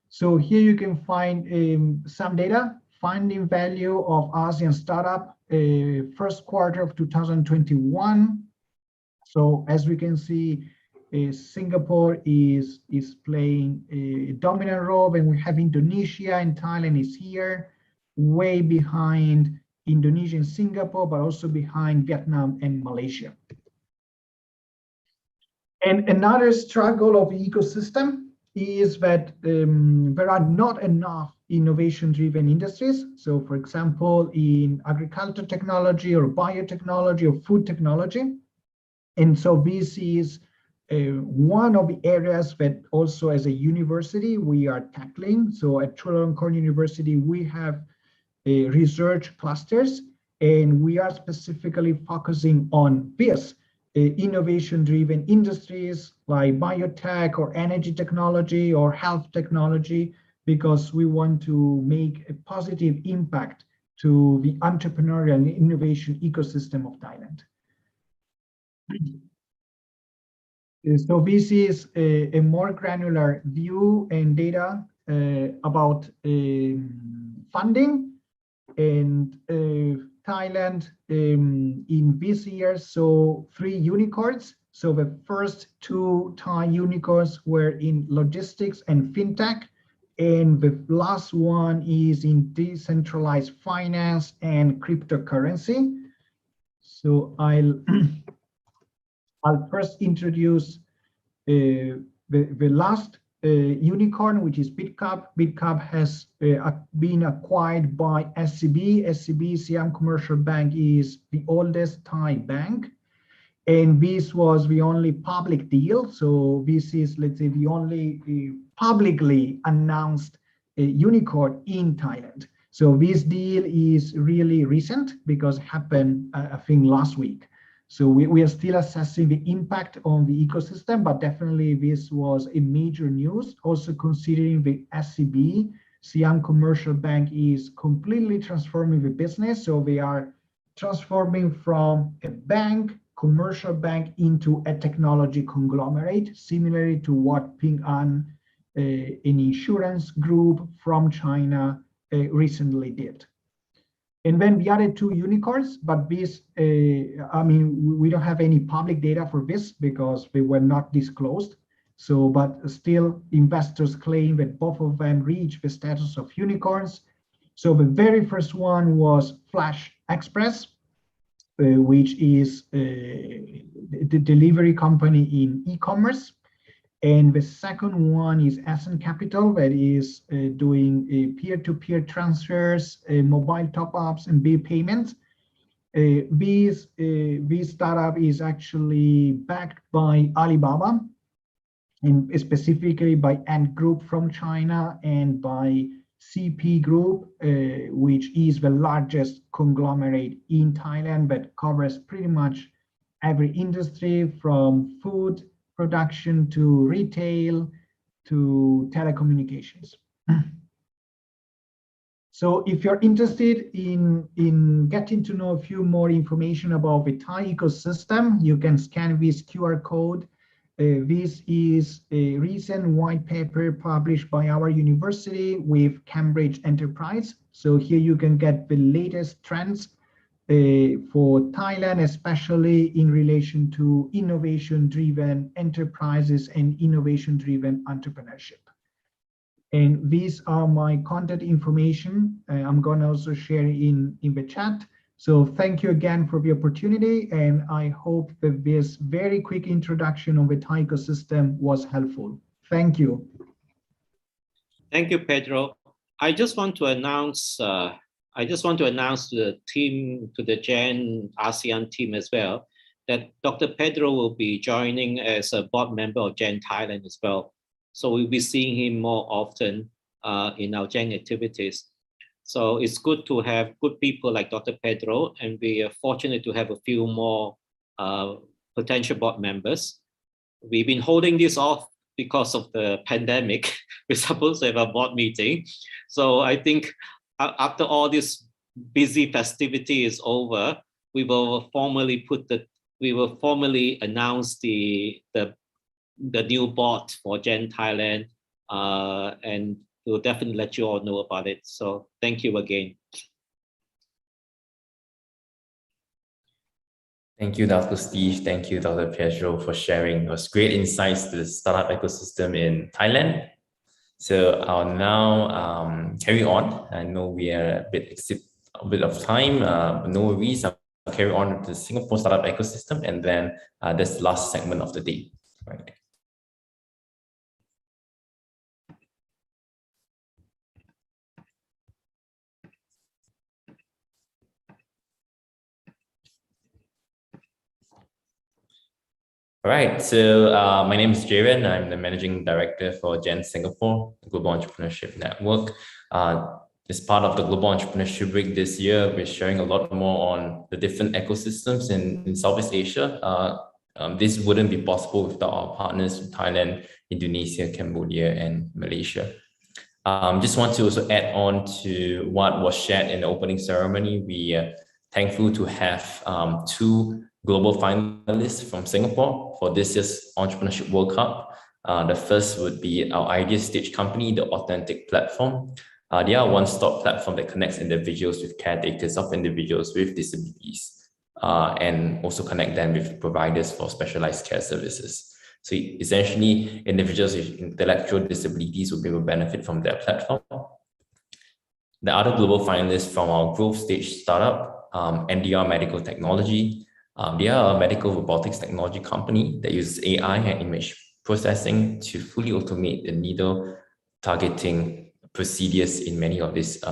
So here you can find some data. Funding value of ASEAN startup first quarter of 2021. So as we can see, Singapore is playing a dominant role, and we have Indonesia and Thailand is here, way behind Indonesia and Singapore, but also behind Vietnam and Malaysia. And another struggle of the ecosystem is that there are not enough innovation-driven industries. So for example, in agriculture technology or biotechnology or food technology. And so this is one of the areas that also as a university we are tackling. So at Chulalongkorn University, we have research clusters, and we are specifically focusing on this innovation-driven industries like biotech or energy technology or health technology, because we want to make a positive impact to the entrepreneurial and innovation ecosystem of Thailand. So this is a more granular view and data about funding. And Thailand in this year saw 3 unicorns. So the first 2 Thai unicorns were in logistics and fintech, and the last one is in decentralized finance and cryptocurrency. So I'll first introduce the last unicorn, which is BidCup. BidCup has been acquired by SCB. SCB, Siam Commercial Bank, is the oldest Thai bank. And this was the only public deal. So this is, let's say, the only publicly announced unicorn in Thailand. So this deal is really recent because it happened, I think, last week. So we are still assessing the impact on the ecosystem, but definitely this was a major news. Also considering the SCB, Siam Commercial Bank, is completely transforming the business. So they are transforming from a bank, commercial bank, into a technology conglomerate, similarly to what Ping An, an insurance group from China, recently did. And then the other 2 unicorns, but this, I mean, we don't have any public data for this because they were not disclosed. So, but still investors claim that both of them reach the status of unicorns. So the very first one was Flash Express, which is the delivery company in e-commerce. And the second one is Ascent Capital, that is doing peer-to-peer transfers, mobile top-ups, and bill payments. This startup is actually backed by Alibaba, and specifically by Ant Group from China and by CP Group, which is the largest conglomerate in Thailand that covers pretty much every industry from food production to retail to telecommunications. So if you're interested in getting to know a few more information about the Thai ecosystem, you can scan this QR code. This is a recent white paper published by our university with Cambridge Enterprise. So here you can get the latest trends for Thailand, especially in relation to innovation-driven enterprises and innovation-driven entrepreneurship. And these are my contact information. I'm going to also share in the chat. So thank you again for the opportunity, and I hope that this very quick introduction of the Thai ecosystem was helpful. Thank you. Thank you, Pedro. I just want to announce to the team, to the Gen ASEAN team as well, that Dr. Pedro will be joining as a board member of Gen Thailand as well. So we'll be seeing him more often in our Gen activities. So it's good to have good people like Dr. Pedro, and we are fortunate to have a few more potential board members. We've been holding this off because of the pandemic. We're supposed to have a board meeting. So I think after all this busy festivity is over, we will formally announce the new board for Gen Thailand, and we'll definitely let you all know about it. So thank you again. Thank you, Dr. Steve. Thank you, Dr. Pedro, for sharing those great insights to the startup ecosystem in Thailand. So I'll now carry on. I know we are a bit of time, no worries. I'll carry on with the Singapore startup ecosystem, and then that's the last segment of the day. Right. All right, so my name is Jayren. I'm the Managing Director for Gen Singapore, the Global Entrepreneurship Network. As part of the Global Entrepreneurship Week this year, we're sharing a lot more on the different ecosystems in Southeast Asia. This wouldn't be possible without our partners in Thailand, Indonesia, Cambodia, and Malaysia. Just want to also add on to what was shared in the opening ceremony. We are thankful to have 2 global finalists from Singapore for this year's Entrepreneurship World Cup. The first would be our idea stage company, the Authentic Platform. They are a one-stop platform that connects individuals with caretakers of individuals with disabilities, and also connect them with providers for specialized care services. So essentially, individuals with intellectual disabilities will be able to benefit from their platform. The other global finalists from our growth stage startup, NDR Medical Technology, they are a medical robotics technology company that uses AI and image processing to fully automate the needle targeting procedures in many of these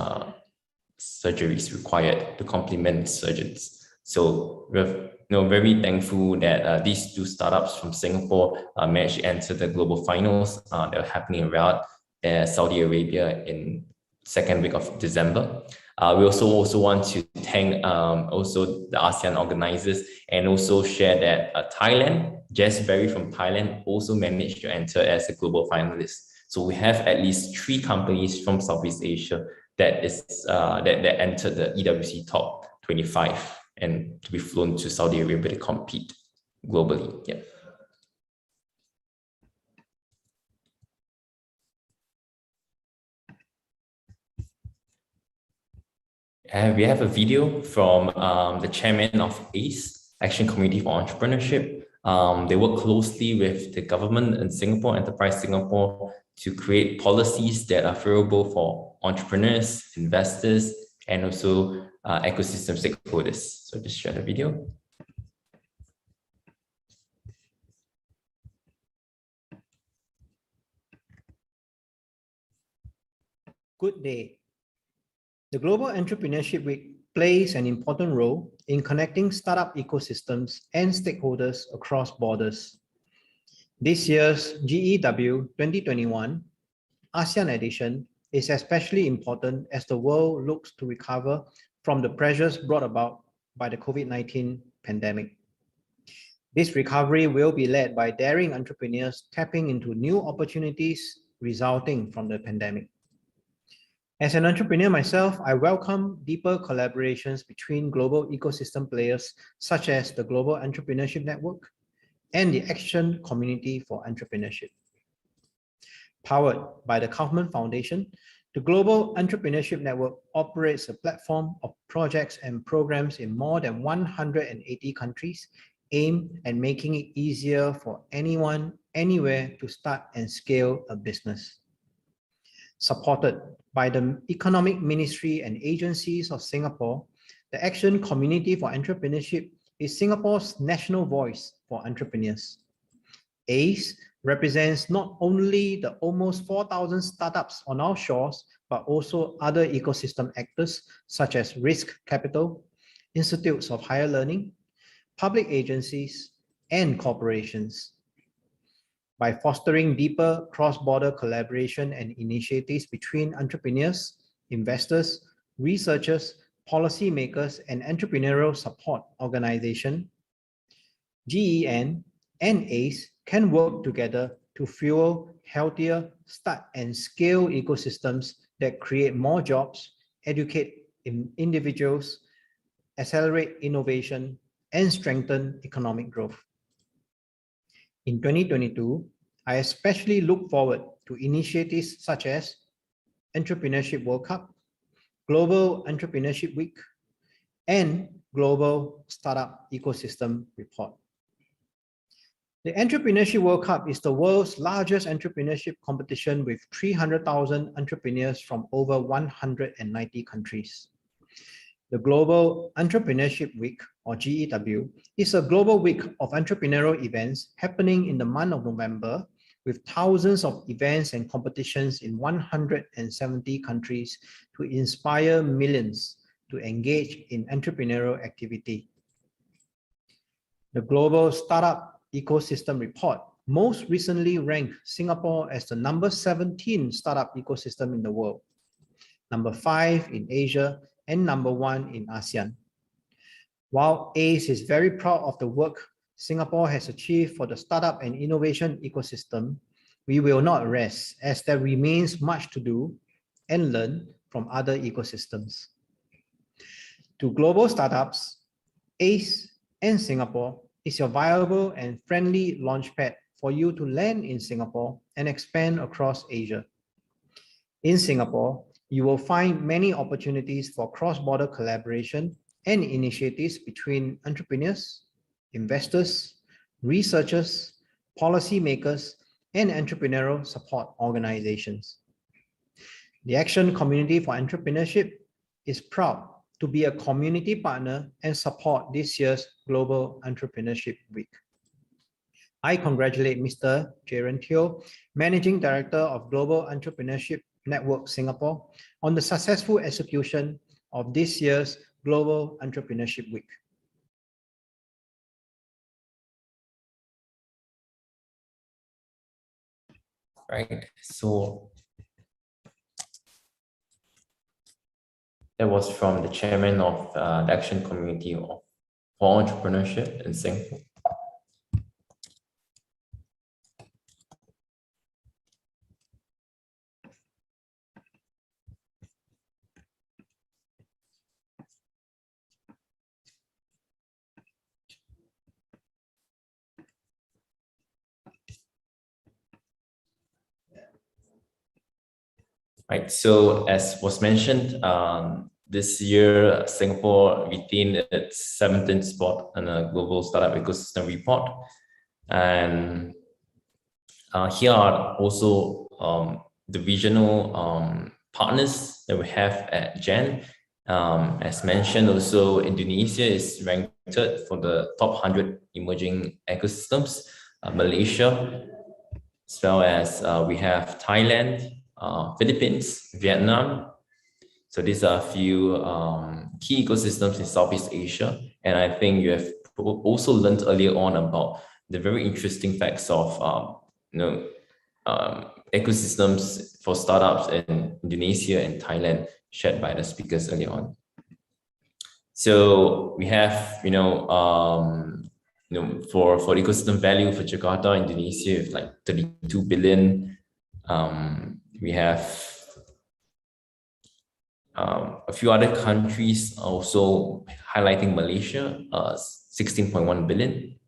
surgeries required to complement surgeons. So we're very thankful that these two startups from Singapore managed to enter the global finals that are happening in Riyadh, Saudi Arabia in second week of December. We also want to thank also the ASEAN organizers and also share that Thailand, Jess Berry from Thailand also managed to enter as a global finalist. So we have at least 3 companies from Southeast Asia that entered the EWC top 25 and to be flown to Saudi Arabia to compete globally. Yeah. We have a video from the chairman of ACE, Action Community for Entrepreneurship. They work closely with the government in Singapore, Enterprise Singapore, to create policies that are favorable for entrepreneurs, investors, and also ecosystem stakeholders. So just share the video. Good day. The Global Entrepreneurship Week plays an important role in connecting startup ecosystems and stakeholders across borders. This year's GEW 2021 ASEAN edition is especially important as the world looks to recover from the pressures brought about by the COVID-19 pandemic. This recovery will be led by daring entrepreneurs tapping into new opportunities resulting from the pandemic. As an entrepreneur myself, I welcome deeper collaborations between global ecosystem players such as the Global Entrepreneurship Network and the Action Community for Entrepreneurship. Powered by the Kaufman Foundation, the Global Entrepreneurship Network operates a platform of projects and programs in more than 180 countries, aimed at making it easier for anyone, anywhere to start and scale a business. Supported by the Economic Ministry and agencies of Singapore, the Action Community for Entrepreneurship is Singapore's national voice for entrepreneurs. ACE represents not only the almost 4,000 startups on our shores, but also other ecosystem actors such as Risk Capital, institutes of higher learning, public agencies, and corporations. By fostering deeper cross-border collaboration and initiatives between entrepreneurs, investors, researchers, policymakers, and entrepreneurial support organizations, GEN and ACE can work together to fuel healthier, start and scale ecosystems that create more jobs, educate individuals, accelerate innovation, and strengthen economic growth. In 2022, I especially look forward to initiatives such as Entrepreneurship World Cup, Global Entrepreneurship Week, and Global Startup Ecosystem Report. The Entrepreneurship World Cup is the world's largest entrepreneurship competition with 300,000 entrepreneurs from over 190 countries. The Global Entrepreneurship Week, or GEW, is a global week of entrepreneurial events happening in the month of November, with thousands of events and competitions in 170 countries to inspire millions to engage in entrepreneurial activity. The Global Startup Ecosystem Report most recently ranked Singapore as the number 17 startup ecosystem in the world, number 5 in Asia, and number 1 in ASEAN. While ACE is very proud of the work Singapore has achieved for the startup and innovation ecosystem, we will not rest as there remains much to do and learn from other ecosystems. To global startups, ACE and Singapore is your viable and friendly launchpad for you to land in Singapore and expand across Asia. In Singapore, you will find many opportunities for cross-border collaboration and initiatives between entrepreneurs, investors, researchers, policymakers, and entrepreneurial support organizations. The Action Community for Entrepreneurship is proud to be a community partner and support this year's Global Entrepreneurship Week. I congratulate Mr. Jayren Teo, Managing Director of Global Entrepreneurship Network Singapore, on the successful execution of this year's Global Entrepreneurship Week. Right. So that was from the chairman of the Action Community for Entrepreneurship in Singapore. Right. So as was mentioned, this year Singapore retained its 17th spot on a global startup ecosystem report, and here are also the regional partners that we have at GEN. As mentioned, also Indonesia is ranked third for the top 100 emerging ecosystems. Malaysia, as well as we have Thailand, Philippines, Vietnam. So these are a few key ecosystems in Southeast Asia. And I think you have also learned earlier on about the very interesting facts of ecosystems for startups in Indonesia and Thailand shared by the speakers earlier on. So we have, for ecosystem value for Jakarta, Indonesia, it's like 32 billion. We have a few other countries also highlighting Malaysia, 16.1 billion.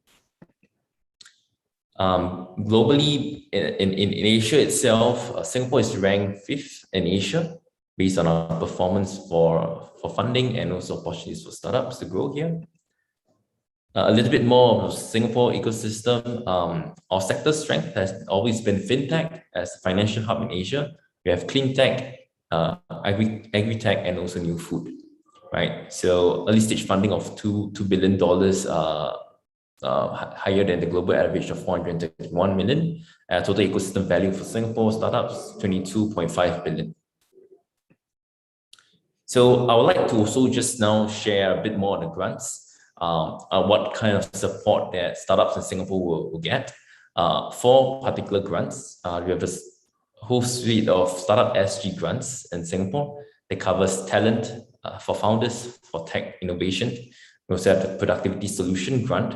Globally, in Asia itself, Singapore is ranked 5th in Asia based on our performance for funding and also opportunities for startups to grow here. A little bit more of Singapore ecosystem. Our sector strength has always been fintech as a financial hub in Asia. We have clean tech, agri-tech, and also new food, right? So early stage funding of $2 billion, higher than the global average of 431 million. Total ecosystem value for Singapore startups, 22.5 billion. So I would like to also just now share a bit more on the grants. What kind of support that startups in Singapore will get. 4 particular grants. We have this whole suite of Startup SG grants in Singapore. It covers talent for founders, for tech innovation. We also have the Productivity Solution Grant,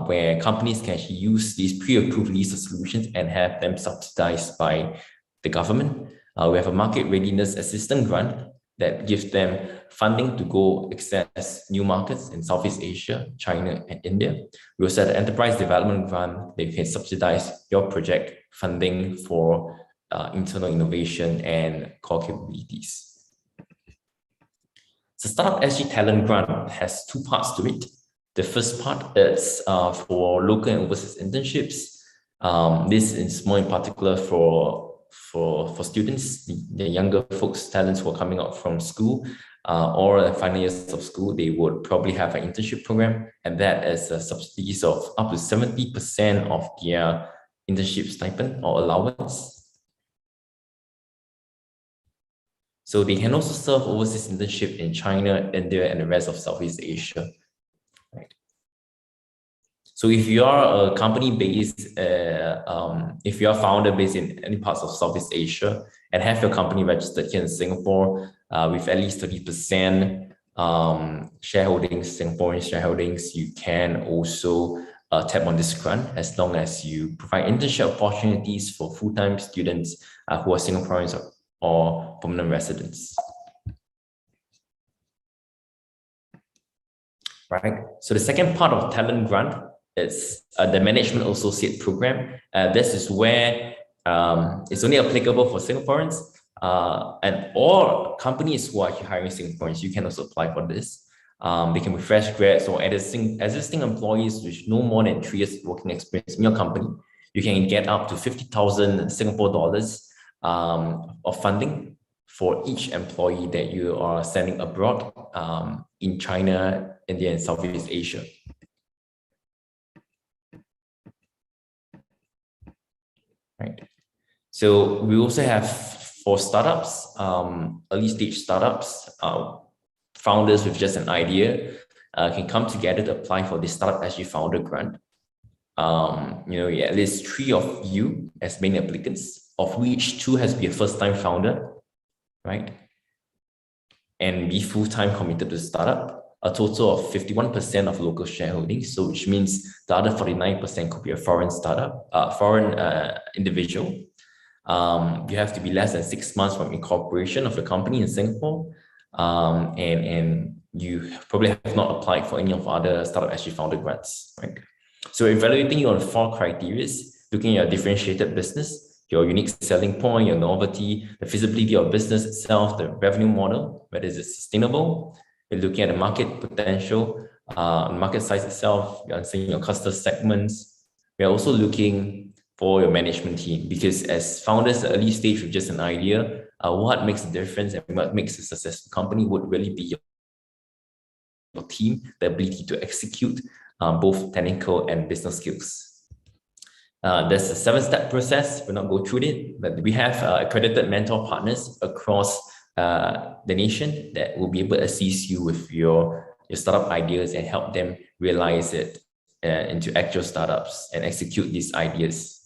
where companies can actually use these pre-approved lease of solutions and have them subsidized by the government. We have a Market Readiness Assistance Grant that gives them funding to go access new markets in Southeast Asia, China, and India. We also have an Enterprise Development Grant. They can subsidize your project funding for internal innovation and core capabilities. So Startup SG Talent Grant has 2 parts to it. The first part is for local and overseas internships. This is more in particular for students, the younger folks, talents who are coming out from school or the final years of school. They would probably have an internship program, and that is subsidies of up to 70% of their internship stipend or allowance. So they can also serve overseas internship in China, India, and the rest of Southeast Asia. Right. So if you are a company based, if you are founder based in any parts of Southeast Asia and have your company registered here in Singapore with at least 30% shareholdings, Singaporean shareholdings, you can also tap on this grant as long as you provide internship opportunities for full-time students who are Singaporeans or permanent residents. Right. So the second part of talent grant is the Management Associate Program. This is where it's only applicable for Singaporeans. And all companies who are hiring Singaporeans, you can also apply for this. They can be fresh grads or existing employees with no more than 3 years working experience in your company. You can get up to 50,000 Singapore dollars of funding for each employee that you are sending abroad in China, India, and Southeast Asia. Right. So we also have for startups, early stage startups, founders with just an idea can come together to apply for this Startup SG Founder Grant. At least 3 of you as main applicants, of which 2 has to be a first-time founder, right? And be full-time committed to the startup. A total of 51% of local shareholding, so which means the other 49% could be a foreign startup, foreign individual. You have to be less than 6 months from incorporation of the company in Singapore, and you probably have not applied for any of other Startup SG Founder grants, right? So evaluating you on 4 criteria, looking at your differentiated business, your unique selling point, your novelty, the feasibility of business itself, the revenue model, whether it's sustainable. We're looking at the market potential, market size itself, you're understanding your customer segments. We're also looking for your management team, because as founders at early stage with just an idea, what makes a difference and what makes a successful company would really be your team, the ability to execute both technical and business skills. There's a 7-step process. We'll not go through it, but we have accredited mentor partners across the nation that will be able to assist you with your startup ideas and help them realize it into actual startups and execute these ideas.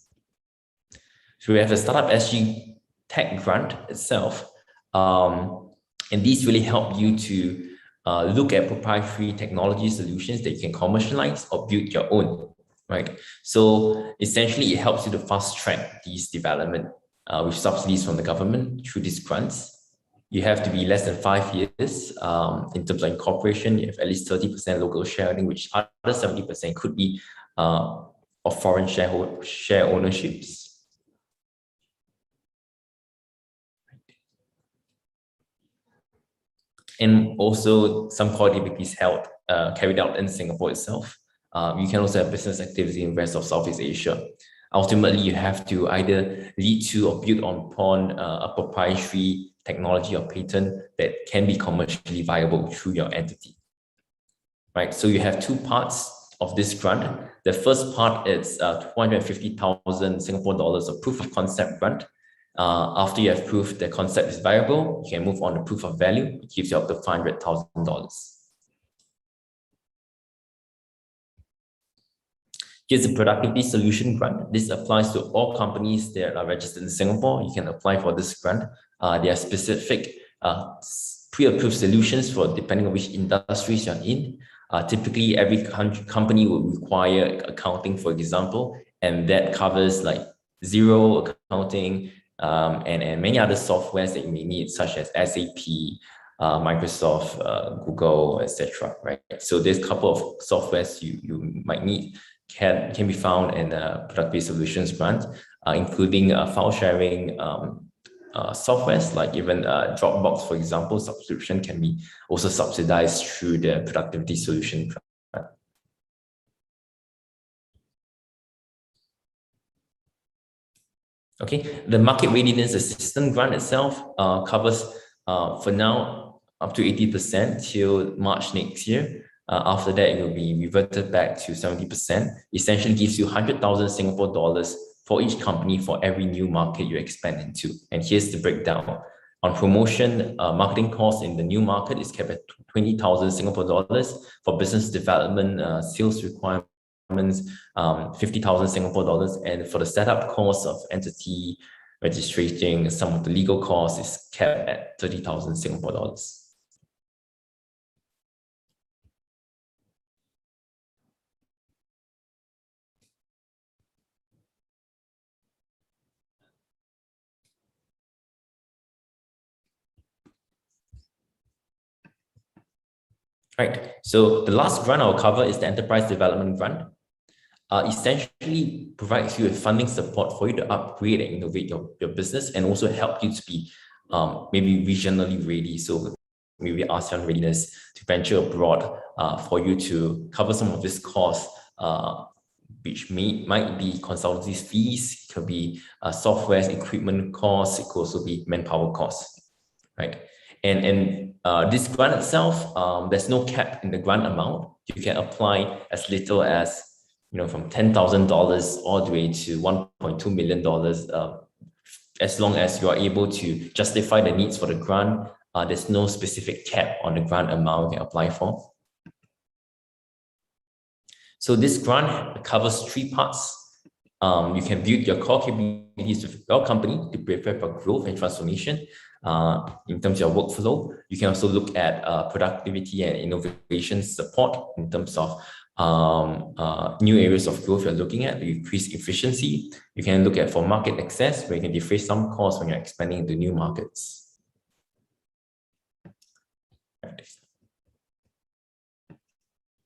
So we have the Startup SG Tech Grant itself, and these really help you to look at proprietary technology solutions that you can commercialize or build your own, right? So essentially, it helps you to fast track these development with subsidies from the government through these grants. You have to be less than 5 years in terms of incorporation. You have at least 30% local shareholding, which other 70% could be of foreign share ownerships. And also some core activities carried out in Singapore itself. You can also have business activity in the rest of Southeast Asia. Ultimately, you have to either lead to or build upon a proprietary technology or patent that can be commercially viable through your entity, right? So you have 2 parts of this grant. The first part is 250,000 Singapore dollars of proof of concept grant. After you have proved the concept is viable, you can move on to proof of value. It gives you up to $500,000. Here's the productivity solution grant. This applies to all companies that are registered in Singapore. You can apply for this grant. There are specific pre-approved solutions for depending on which industries you're in. Typically, every company will require accounting, for example, and that covers like Xero accounting and many other softwares that you may need, such as SAP, Microsoft, Google, etc. Right? So there's a couple of softwares you might need can be found in the productivity solutions grant, including file sharing softwares like even Dropbox, for example. Subscription can be also subsidized through the productivity solution grant. Okay, the market readiness assistance grant itself covers for now up to 80% till March next year. After that, it will be reverted back to 70%. Essentially gives you 100,000 Singapore dollars for each company for every new market you expand into. And here's the breakdown. On promotion, marketing costs in the new market is kept at 20,000 Singapore dollars. For business development, sales requirements, 50,000 Singapore dollars. And for the setup costs of entity registration, some of the legal costs is kept at 30,000 Singapore dollars. Right, so the last grant I'll cover is the Enterprise Development Grant. Essentially provides you with funding support for you to upgrade and innovate your business and also help you to be maybe regionally ready. So maybe ASEAN readiness to venture abroad for you to cover some of this cost, which might be consultancy fees, it could be software equipment costs, it could also be manpower costs, right? And this grant itself, there's no cap in the grant amount. You can apply as little as, from $10,000 all the way to $1.2 million, as long as you are able to justify the needs for the grant. There's no specific cap on the grant amount you can apply for. So this grant covers 3 parts. You can build your core capabilities with your company to prepare for growth and transformation in terms of your workflow. You can also look at productivity and innovation support in terms of new areas of growth you're looking at to increase efficiency. You can look at for market access, where you can defray some costs when you're expanding into new markets.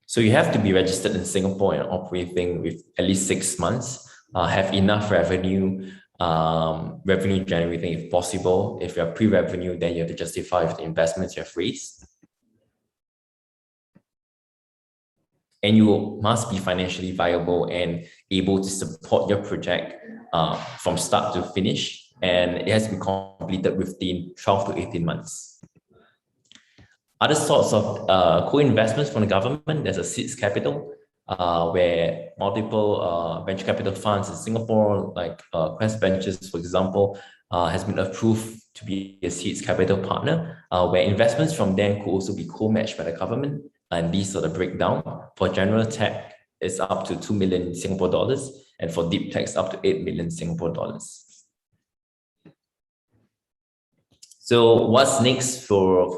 So you have to be registered in Singapore and operating with at least 6 months, have enough revenue generating if possible. If you're pre-revenue, then you have to justify the investments you have raised. And you must be financially viable and able to support your project from start to finish. And it has to be completed within 12 to 18 months. Other sorts of co-investments from the government, there's a seeds capital, where multiple venture capital funds in Singapore, like Quest Ventures, for example, has been approved to be a seeds capital partner, where investments from them could also be co-matched by the government. And these are the breakdown. For general tech, it's up to 2 million Singapore dollars, and for deep tech, it's up to 8 million Singapore dollars. So what's next for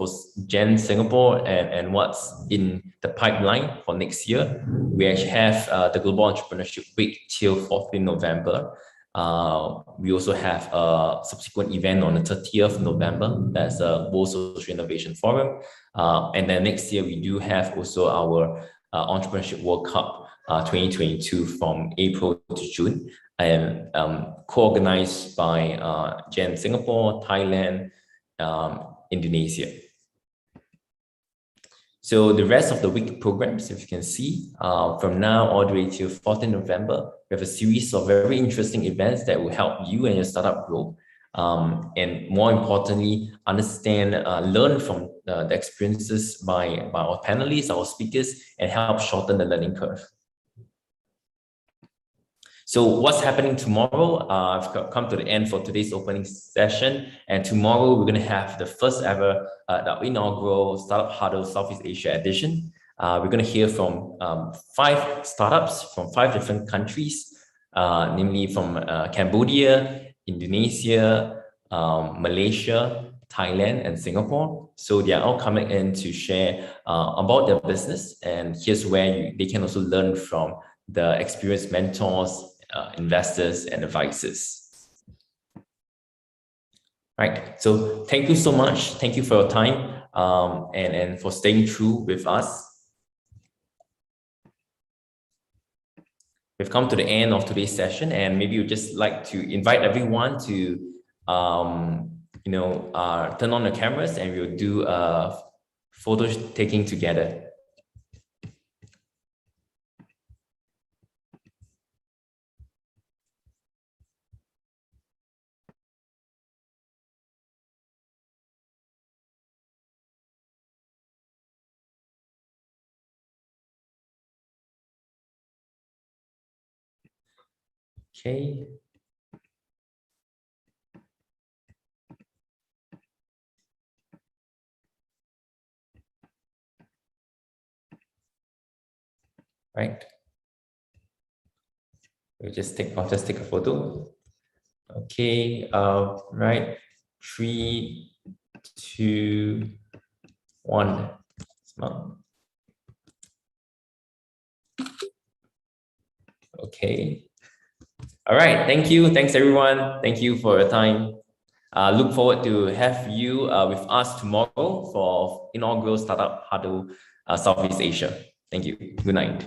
Gen Singapore and what's in the pipeline for next year? We actually have the Global Entrepreneurship Week till 14 November. We also have a subsequent event on the 30th of November. That's a World Social Innovation Forum. And then next year, we do have also our Entrepreneurship World Cup 2022 from April to June, and co-organized by Gen Singapore, Thailand, Indonesia. So the rest of the week programs, if you can see, from now all the way till 14 November, we have a series of very interesting events that will help you and your startup grow. And more importantly, understand, learn from the experiences by our panelists, our speakers, and help shorten the learning curve. So what's happening tomorrow? I've come to the end for today's opening session. And tomorrow we're going to have the first ever, the inaugural Startup Huddle Southeast Asia edition. We're going to hear from 5 startups from 5 different countries, namely from Cambodia, Indonesia, Malaysia, Thailand, and Singapore. So they are all coming in to share about their business. And here's where they can also learn from the experienced mentors, investors, and advisors. Right. So thank you so much. Thank you for your time and for staying true with us. We've come to the end of today's session, and maybe we'd just like to invite everyone to turn on the cameras, and we'll do a photo taking together. Okay. Right. I'll just take a photo. Okay. Right. 3, 2, 1. Smart. Okay. All right. Thank you. Thanks, everyone. Thank you for your time. Look forward to have you with us tomorrow for inaugural Startup Huddle Southeast Asia. Thank you. Good night.